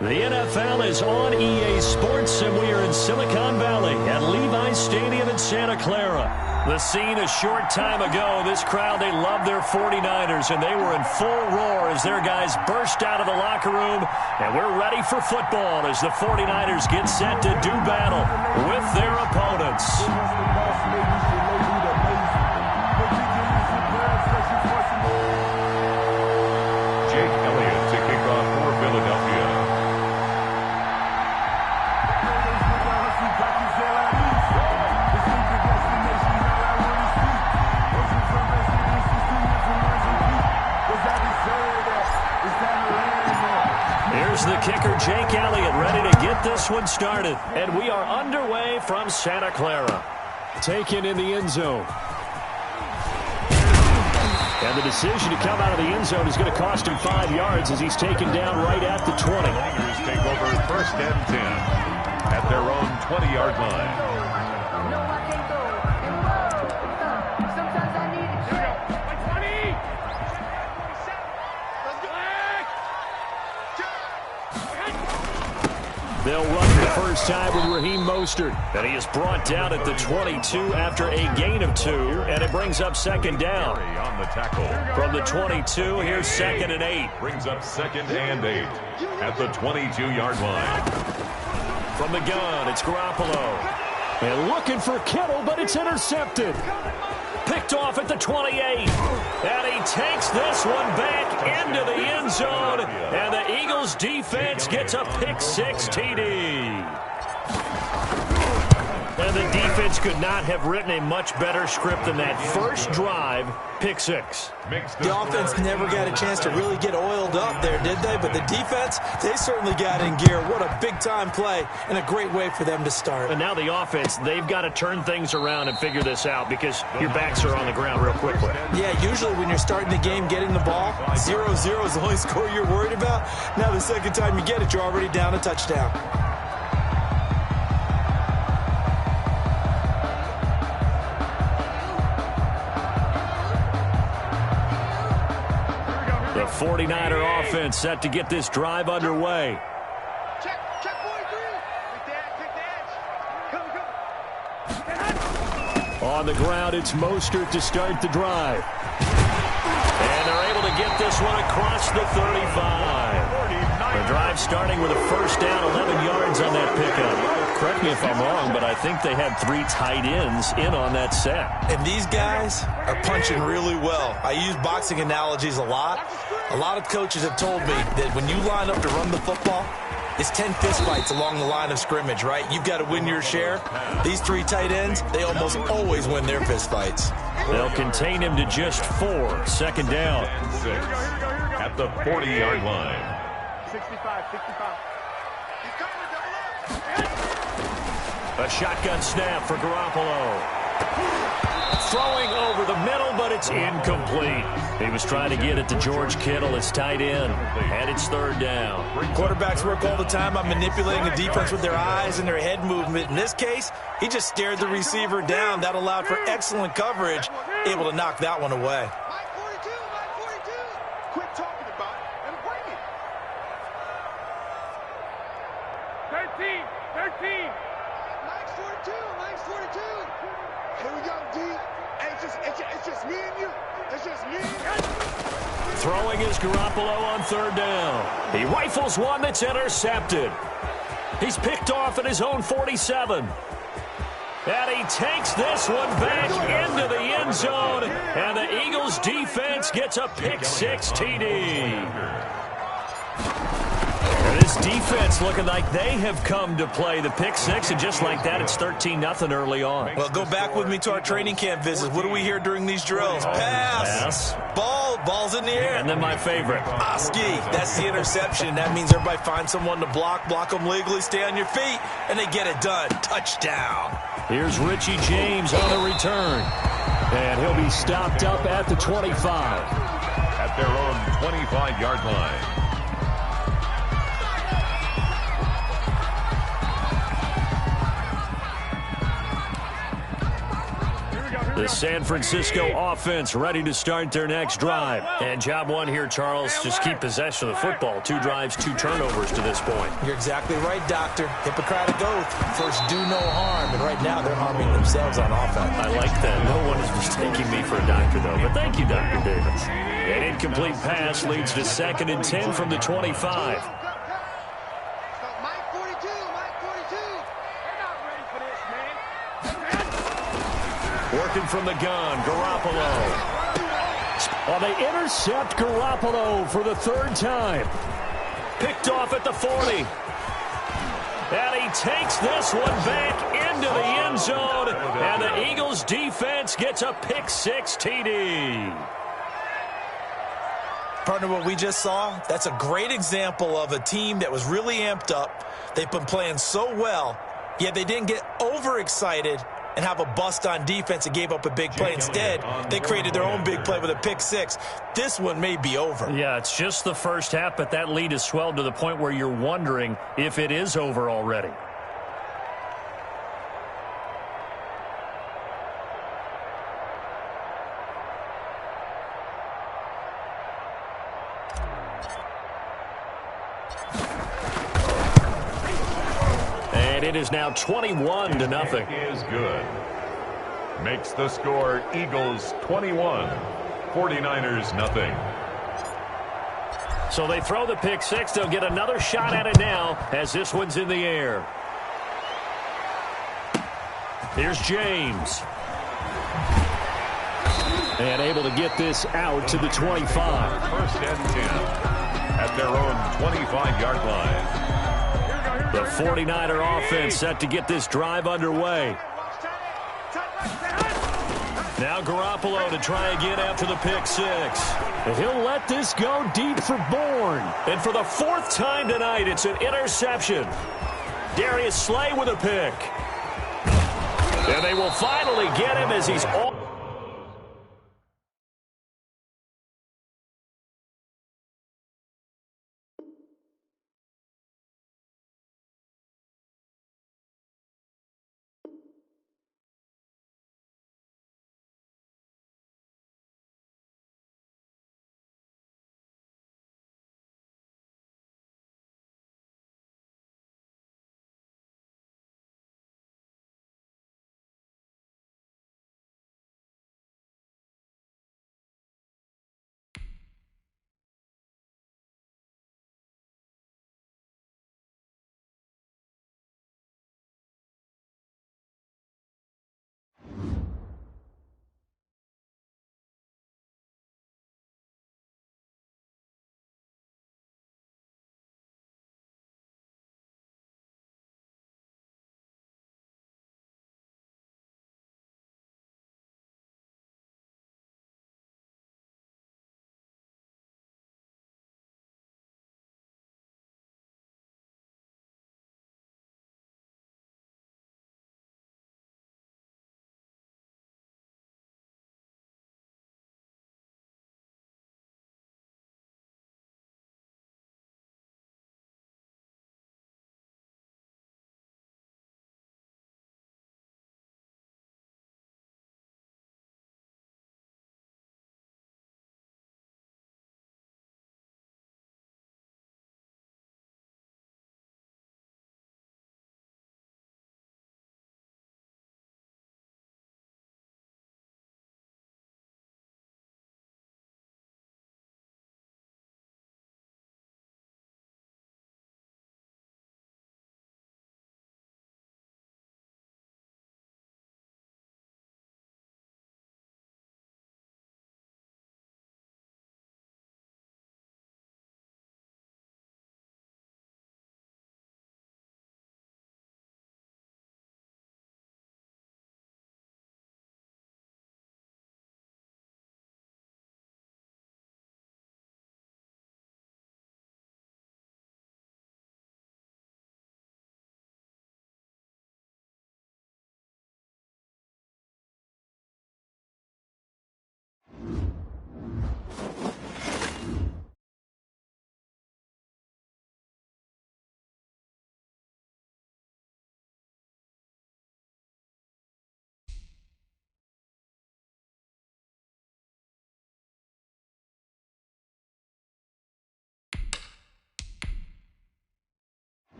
The NFL is on EA Sports, and we are in Silicon Valley at Levi's Stadium in Santa Clara. The scene a short time ago, this crowd, they loved their 49ers, and they were in full roar as their guys burst out of the locker room. And we're ready for football as the 49ers get set to do battle with their opponents. The kicker, Jake Elliott, ready to get this one started. And we are underway from Santa Clara. Taken in the end zone. And the decision to come out of the end zone is going to cost him 5 yards as he's taken down right at the 20. Tigers take over 1st and 10 at their own 20-yard line. They'll run for the first time with Raheem Mostert. And he is brought down at the 22 after a gain of 2. And it brings up 2nd down. On the tackle. From the 22, here's 2nd and 8. Brings up 2nd and 8 at the 22-yard line. From the gun, it's Garoppolo. And looking for Kittle, but it's intercepted. Picked off at the 28. And he takes this one back into the end zone. And the Eagles defense gets a pick-6 TD. And the defense could not have written a much better script than that first drive, pick-6. The offense never got a chance to really get oiled up there, did they? But the defense, they certainly got in gear. What a big-time play and a great way for them to start. And now the offense, they've got to turn things around and figure this out because your backs are on the ground real quickly. Yeah, usually when you're starting the game getting the ball, 0-0 is the only score you're worried about. Now the second time you get it, you're already down a touchdown. The 49er offense set to get this drive underway. Check 43. Take the edge. Come. On the ground, it's Mostert to start the drive. And they're able to get this one across the 35. The drive starting with a first down, 11 yards on that pickup. Correct me if I'm wrong, but I think they had 3 tight ends in on that set. And these guys are punching really well. I use boxing analogies a lot. A lot of coaches have told me that when you line up to run the football, it's 10 fistfights along the line of scrimmage, right? You've got to win your share. These 3 tight ends, they almost always win their fistfights. They'll contain him to just 4. 2nd down. 6 at the 40-yard line. 65. A shotgun snap for Garoppolo. Throwing over the middle, but it's incomplete. He was trying to get it to George Kittle, his tight end, and it's 3rd down. Quarterbacks work all the time on manipulating the defense with their eyes and their head movement. In this case, he just stared the receiver down. That allowed for excellent coverage, able to knock that one away. Mike 42. Quit talking about it and bring it. 13. Mike's 42. Here we go, D. Hey, it's just me and you. It's just me and you. Throwing is Garoppolo on 3rd down. He rifles one that's intercepted. He's picked off at his own 47. And he takes this one back into the end zone. And the Eagles defense gets a pick-6 TD. This defense looking like they have come to play the pick-6, and just like that, it's 13-0 early on. Well, go back with me to our training camp visits. What do we hear during these drills? Pass. Ball's in the air. And then my favorite. Oski, that's the interception. That means everybody finds someone to block them legally, stay on your feet, and they get it done. Touchdown. Here's Richie James on the return. And he'll be stopped up at the 25. At their own 25-yard line. The San Francisco offense ready to start their next drive. And job one here, Charles, just keep possession of the football. 2 drives, 2 turnovers to this point. You're exactly right, Doctor. Hippocratic oath. First, do no harm. And right now, they're harming themselves on offense. I like that. No one is mistaking me for a doctor, though. But thank you, Dr. Davis. An incomplete pass leads to 2nd and 10 from the 25. Working from the gun, Garoppolo. Well, they intercept Garoppolo for the 3rd time. Picked off at the 40. And he takes this one back into the end zone. And the Eagles defense gets a pick 6 TD. Partner, what we just saw, that's a great example of a team that was really amped up. They've been playing so well, yet they didn't get overexcited and have a bust on defense and gave up a big play. Instead, they created their own big play with a pick 6. This one may be over. Yeah, it's just the first half, but that lead has swelled to the point where you're wondering if it is over already. And it is now 21-0. Is good. Makes the score Eagles 21, 49ers nothing. So they throw the pick 6. They'll get another shot at it now as this one's in the air. Here's James. And able to get this out to the 25. 1st and 10 at their own 25-yard line. The 49er offense set to get this drive underway. Now Garoppolo to try again after the pick 6. And he'll let this go deep for Bourne. And for the 4th time tonight, it's an interception. Darius Slay with a pick. And they will finally get him as he's all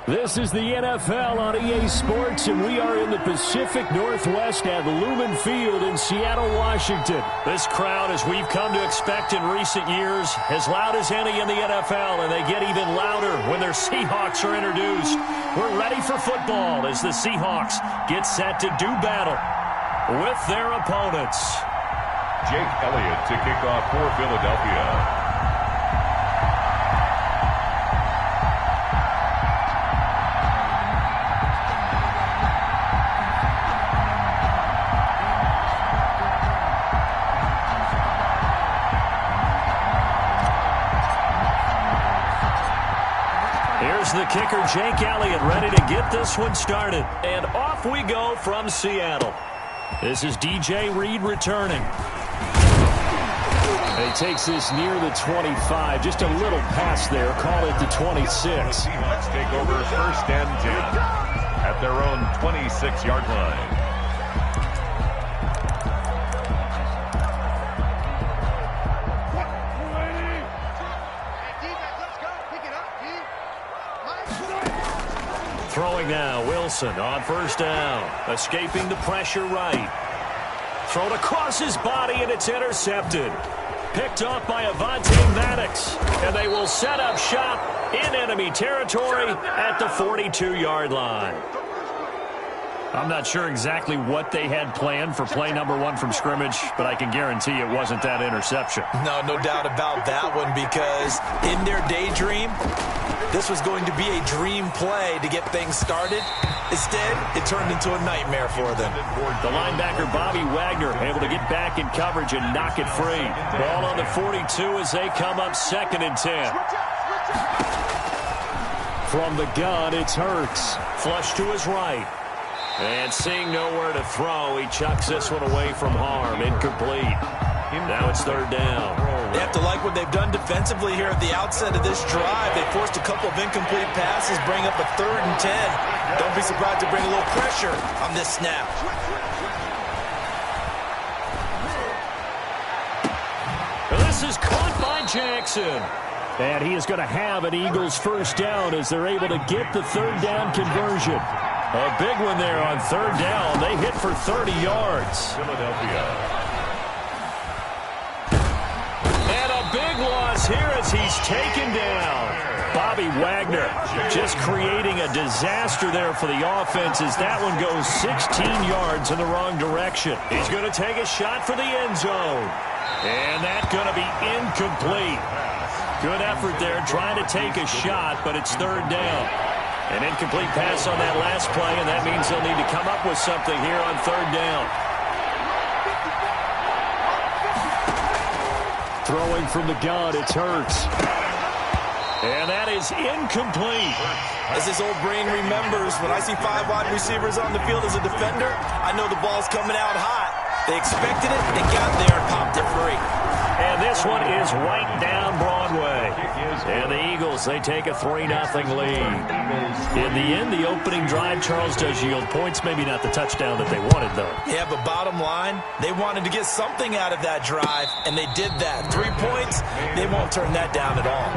This is the NFL on EA Sports, and we are in the Pacific Northwest at Lumen Field in Seattle, Washington. This crowd, as we've come to expect in recent years, as loud as any in the NFL, and they get even louder when their Seahawks are introduced. We're ready for football as the Seahawks get set to do battle with their opponents. Jake Elliott to kick off for Philadelphia. The kicker, Jake Elliott, ready to get this one started. And off we go from Seattle. This is DJ Reed returning. He takes this near the 25. Just a little pass there. Call it the 26. Seahawks take over first and 10 at their own 26-yard line. Throwing now, Wilson on first down. Escaping the pressure right. Thrown across his body, and it's intercepted. Picked off by Avonte Maddox. And they will set up shop in enemy territory at the 42-yard line. I'm not sure exactly what they had planned for play number one from scrimmage, but I can guarantee it wasn't that interception. No doubt about that one, because in their daydream, this was going to be a dream play to get things started. Instead, it turned into a nightmare for them. The linebacker, Bobby Wagner, able to get back in coverage and knock it free. Ball on the 42 as they come up 2nd and 10. From the gun, it's Hurts. Flush to his right. And seeing nowhere to throw, he chucks this one away from harm. Incomplete. Now it's 3rd down. They have to like what they've done defensively here at the outset of this drive. They forced a couple of incomplete passes, bring up a 3rd and 10. Don't be surprised to bring a little pressure on this snap. This is caught by Jackson. And he is going to have an Eagles first down as they're able to get the 3rd down conversion. A big one there on 3rd down. They hit for 30 yards. Philadelphia. Big loss here as he's taken down. Bobby Wagner just creating a disaster there for the offense as that one goes 16 yards in the wrong direction. He's going to take a shot for the end zone. And that's going to be incomplete. Good effort there trying to take a shot, but it's 3rd down. An incomplete pass on that last play, and that means they'll need to come up with something here on 3rd down. Throwing from the gun, it's Hurts. And that is incomplete. As his old brain remembers, when I see 5 wide receivers on the field as a defender, I know the ball's coming out hot. They expected it, they got there and popped it free. And this one is right down Broadway. And the Eagles, they take a 3-0 lead. In the end, the opening drive, Charles, does yield points. Maybe not the touchdown that they wanted, though. Yeah, but bottom line, they wanted to get something out of that drive, and they did that. 3 points, they won't turn that down at all.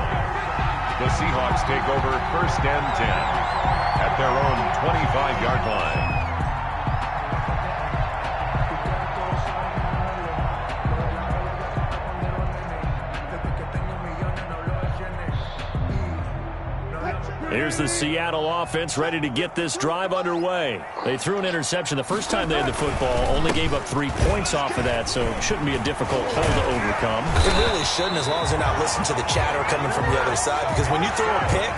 The Seahawks take over first and 10 at their own 25-yard line. Here's the Seattle offense ready to get this drive underway. They threw an interception the first time they had the football, only gave up 3 points off of that, so it shouldn't be a difficult hole to overcome. It really shouldn't, as long as they're not listening to the chatter coming from the other side, because when you throw a pick,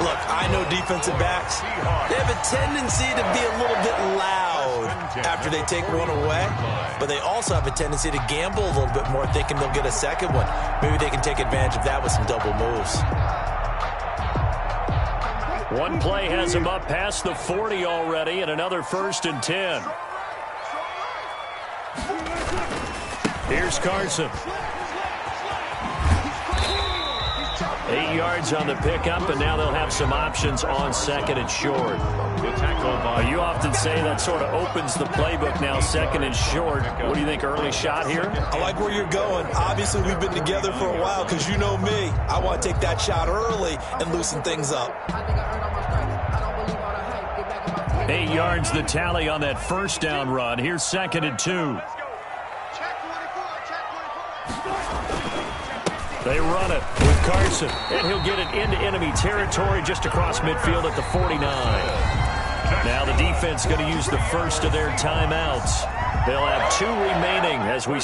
look, I know defensive backs, they have a tendency to be a little bit loud after they take one away, but they also have a tendency to gamble a little bit more, thinking they'll get a second one. Maybe they can take advantage of that with some double moves. One play has him up past the 40 already, and another 1st and 10. Here's Carson. 8 yards on the pickup, and now they'll have some options on 2nd and short. You often say that sort of opens the playbook now, 2nd and short. What do you think, early shot here? I like where you're going. Obviously, we've been together for a while because you know me. I want to take that shot early and loosen things up. 8 yards the tally on that first down run. Here's 2nd and 2. They run it with Carson, and he'll get it into enemy territory just across midfield at the 49. Now the defense going to use the first of their timeouts. They'll have 2 remaining as we...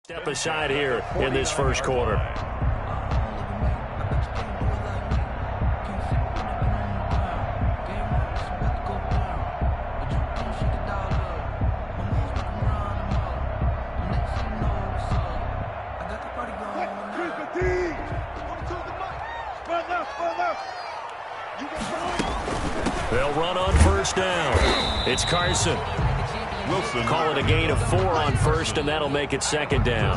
Step aside here in this first quarter. They'll run on first down. It's Carson. Wilson. Call it a gain of 4 on first, and that'll make it 2nd down.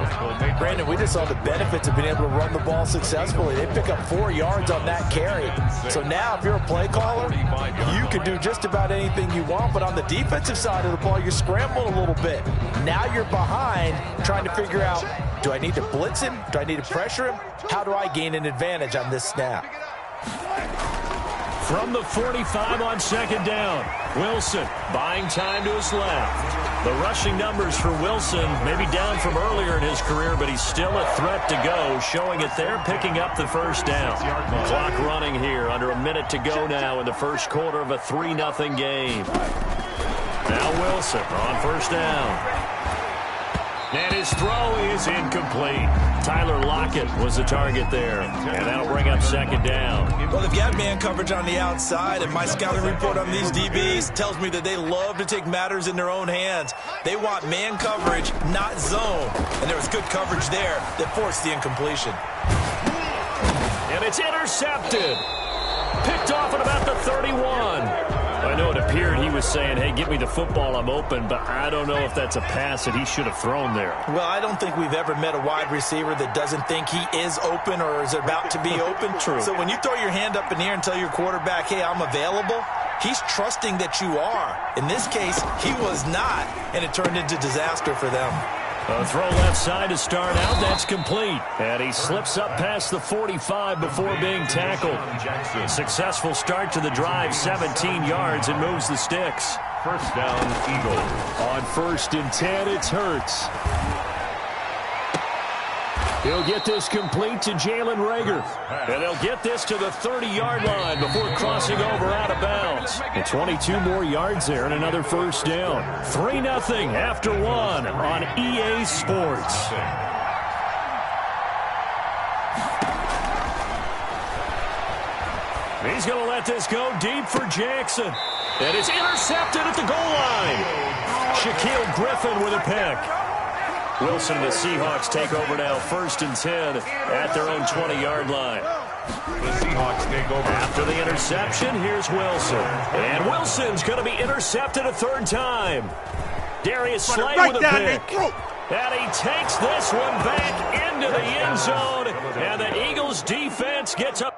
Brandon, we just saw the benefits of being able to run the ball successfully. They pick up 4 yards on that carry. So now if you're a play caller, you can do just about anything you want. But on the defensive side of the ball, you scramble a little bit. Now you're behind trying to figure out, do I need to blitz him? Do I need to pressure him? How do I gain an advantage on this snap? From the 45 on 2nd down, Wilson buying time to his left. The rushing numbers for Wilson may be down from earlier in his career, but he's still a threat to go, showing it there, picking up the first down. Clock running here, under a minute to go now in the first quarter of a 3-0 game. Now Wilson on first down. And his throw is incomplete. Tyler Lockett was the target there. And that'll bring up 2nd down. Well, they've got man coverage on the outside, and my scouting report on these DBs tells me that they love to take matters in their own hands. They want man coverage, not zone. And there was good coverage there that forced the incompletion. And it's intercepted. Picked off at about the 31. I know it appeared he was saying, hey, give me the football, I'm open, but I don't know if that's a pass that he should have thrown there. Well, I don't think we've ever met a wide receiver that doesn't think he is open or is about to be open. True. So when you throw your hand up in the air and tell your quarterback, hey, I'm available, he's trusting that you are. In this case, he was not, and it turned into disaster for them. A throw left side to start out. That's complete. And he slips up past the 45 before being tackled. Successful start to the drive, 17 yards, and moves the sticks. First down, Eagles. On 1st and 10, it's Hurts. He'll get this complete to Jalen Reagor. And they'll get this to the 30-yard line before crossing over out of bounds. And 22 more yards there and another first down. 3-0 after 1 on EA Sports. He's going to let this go deep for Jackson. And it's intercepted at the goal line. Shaquille Griffin with a pick. Wilson and the Seahawks take over now, 1st and 10 at their own 20-yard line. The Seahawks take over. After the interception, here's Wilson. And Wilson's going to be intercepted a third time. Darius Slay with a pick. And he takes this one back into the end zone. And the Eagles defense gets up.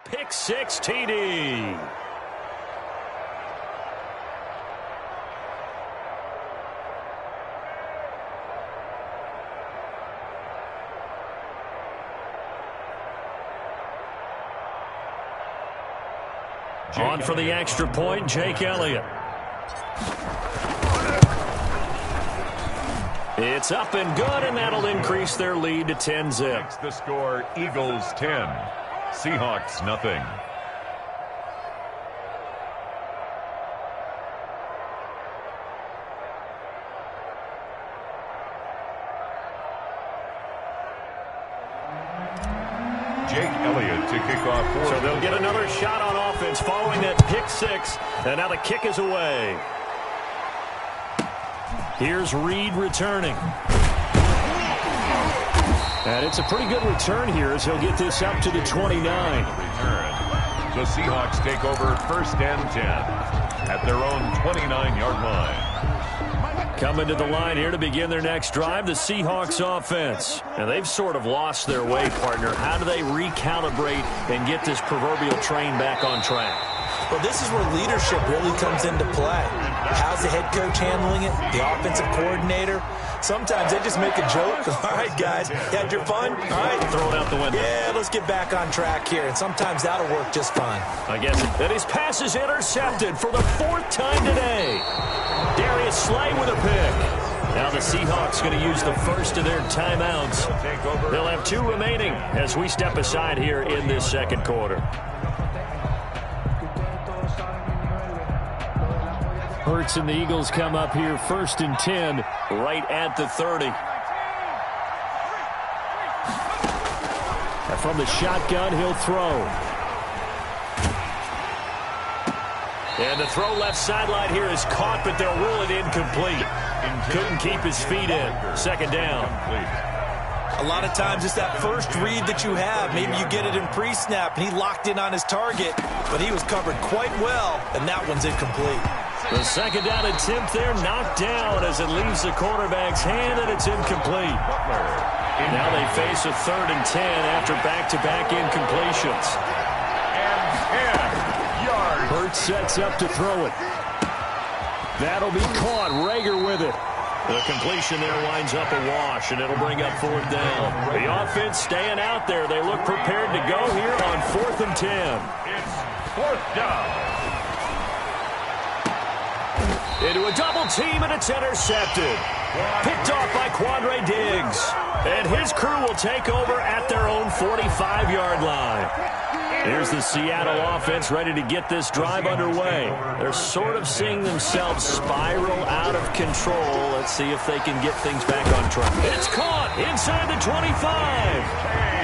Pick six TD. On for the extra point, Jake Elliott. It's up and good, and that'll increase their lead to 10-zip. Makes the score Eagles 10, Seahawks nothing. Jake Elliott to kick off. So they'll get another shot on offense following that pick six, and now the kick is away. Here's Reed returning. And it's a pretty good return here as he'll get this up to the 29. Return. The Seahawks take over first and 10 at their own 29-yard line. Coming to the line here to begin their next drive, the Seahawks offense. And they've sort of lost their way, partner. How do they recalibrate and get this proverbial train back on track? Well, this is where leadership really comes into play. How's the head coach handling it? The offensive coordinator? Sometimes they just make a joke. All right, guys, you had your fun? All right. Throw it out the window. Yeah, let's get back on track here. And sometimes that'll work just fine. I guess that his pass is intercepted for the fourth time today. Darius Slay with a pick. Now the Seahawks going to use the first of their timeouts. They'll have two remaining as we step aside here in this second quarter. Hurts and the Eagles come up here first and 10 right at the 30. And from the shotgun, he'll throw. And the throw left sideline here is caught, but they'll rule it incomplete. Couldn't keep his feet in. Second down. A lot of times it's that first read that you have. Maybe you get it in pre-snap, and he locked in on his target, but he was covered quite well, and that one's incomplete. The second down attempt there knocked down as it leaves the quarterback's hand, and it's incomplete. Now they face a 3rd and 10 after back-to-back incompletions. And 10 yards. Hurts sets up to throw it. That'll be caught. Rager with it. The completion there winds up a wash, and it'll bring up 4th down. The offense staying out there. They look prepared to go here on 4th and 10. It's 4th down. Into a double team, and it's intercepted. Picked off by Quandre Diggs. And his crew will take over at their own 45-yard line. Here's the Seattle offense ready to get this drive underway. They're sort of seeing themselves spiral out of control. Let's see if they can get things back on track. It's caught inside the 25.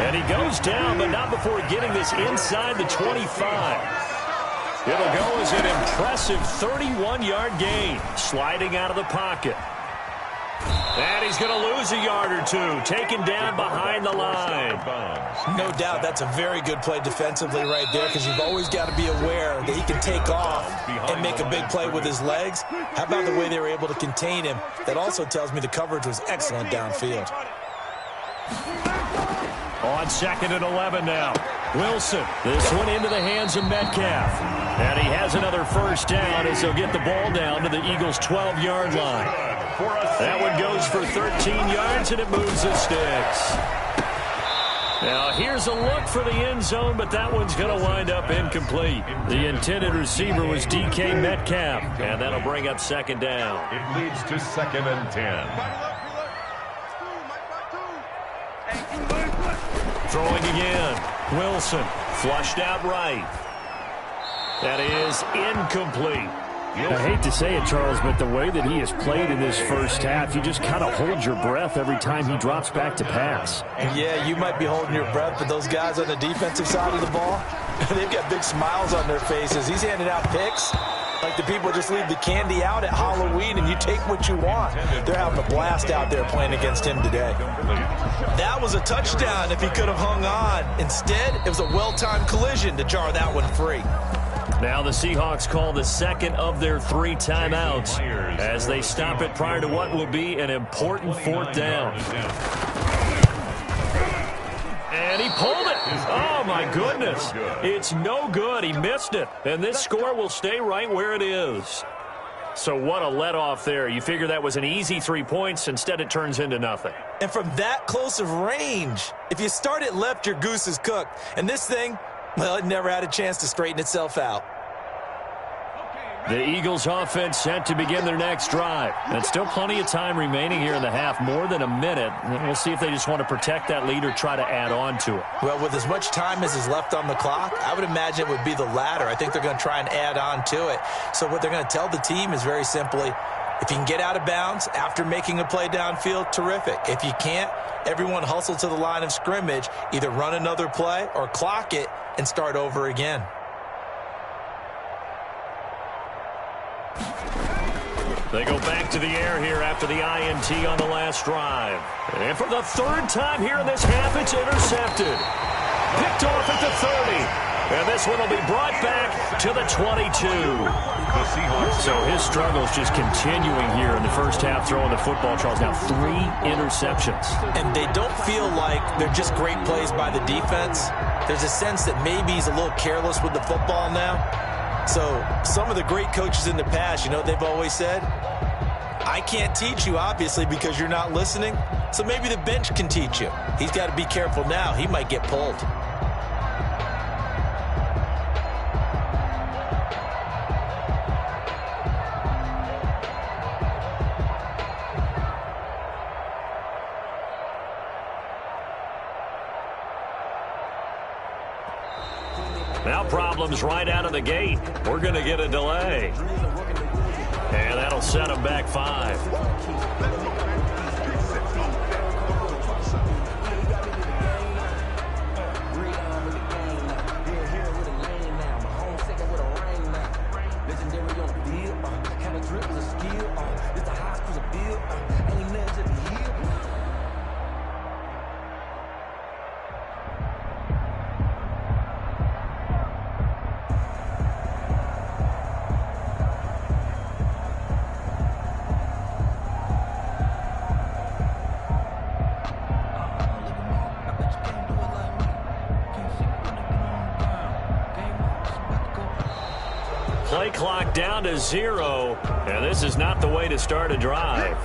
And he goes down, but not before getting this inside the 25. It'll go as an impressive 31-yard gain, sliding out of the pocket. And he's going to lose a yard or two, taken down behind the line. No doubt that's a very good play defensively right there, because you've always got to be aware that he can take off and make a big play with his legs. How about the way they were able to contain him? That also tells me the coverage was excellent downfield. On 2nd and 11 now. Wilson, this one into the hands of Metcalf. And he has another first down as he'll get the ball down to the Eagles' 12-yard line. That one goes for 13 yards, and it moves the sticks. Now, here's a look for the end zone, but that one's going to wind up incomplete. The intended receiver was DK Metcalf, and that'll bring up 2nd down. It leads to 2nd and 10. Throwing again. Wilson, flushed out right. That is incomplete. I hate to say it, Charles, but the way that he has played in this first half, you just kind of hold your breath every time he drops back to pass. Yeah, you might be holding your breath, but those guys on the defensive side of the ball, they've got big smiles on their faces. He's handing out picks like the people just leave the candy out at Halloween and you take what you want. They're having a blast out there playing against him today. That was a touchdown if he could have hung on. Instead, it was a well-timed collision to jar that one free. Now the Seahawks call the second of their 3 timeouts as they stop it prior to what will be an important 4th down. And he pulled it. Oh, my goodness. It's no good. He missed it. And this score will stay right where it is. So what a let-off there. You figure that was an easy 3 points. Instead, it turns into nothing. And from that close of range, if you start it left, your goose is cooked. And this thing, well, it never had a chance to straighten itself out. The Eagles offense set to begin their next drive. And still plenty of time remaining here in the half, more than a minute. And we'll see if they just want to protect that lead or try to add on to it. Well, with as much time as is left on the clock, I would imagine it would be the latter. I think they're going to try and add on to it. So what they're going to tell the team is very simply, if you can get out of bounds after making a play downfield, terrific. If you can't, everyone hustle to the line of scrimmage, either run another play or clock it and start over again. They go back to the air here after the INT on the last drive. And for the 3rd time here in this half, it's intercepted. Picked off at the 30. And this one will be brought back to the 22. So his struggles just continuing here in the first half, throwing the football, Charles. Now 3 interceptions. And they don't feel like they're just great plays by the defense. There's a sense that maybe he's a little careless with the football now. So some of the great coaches in the past, you know what they've always said? I can't teach you, obviously, because you're not listening. So maybe the bench can teach you. He's got to be careful now. He might get pulled. Now problems right out of the gate. We're going to get a delay. And that'll set them back 5. Play clock down to 0, and this is not the way to start a drive.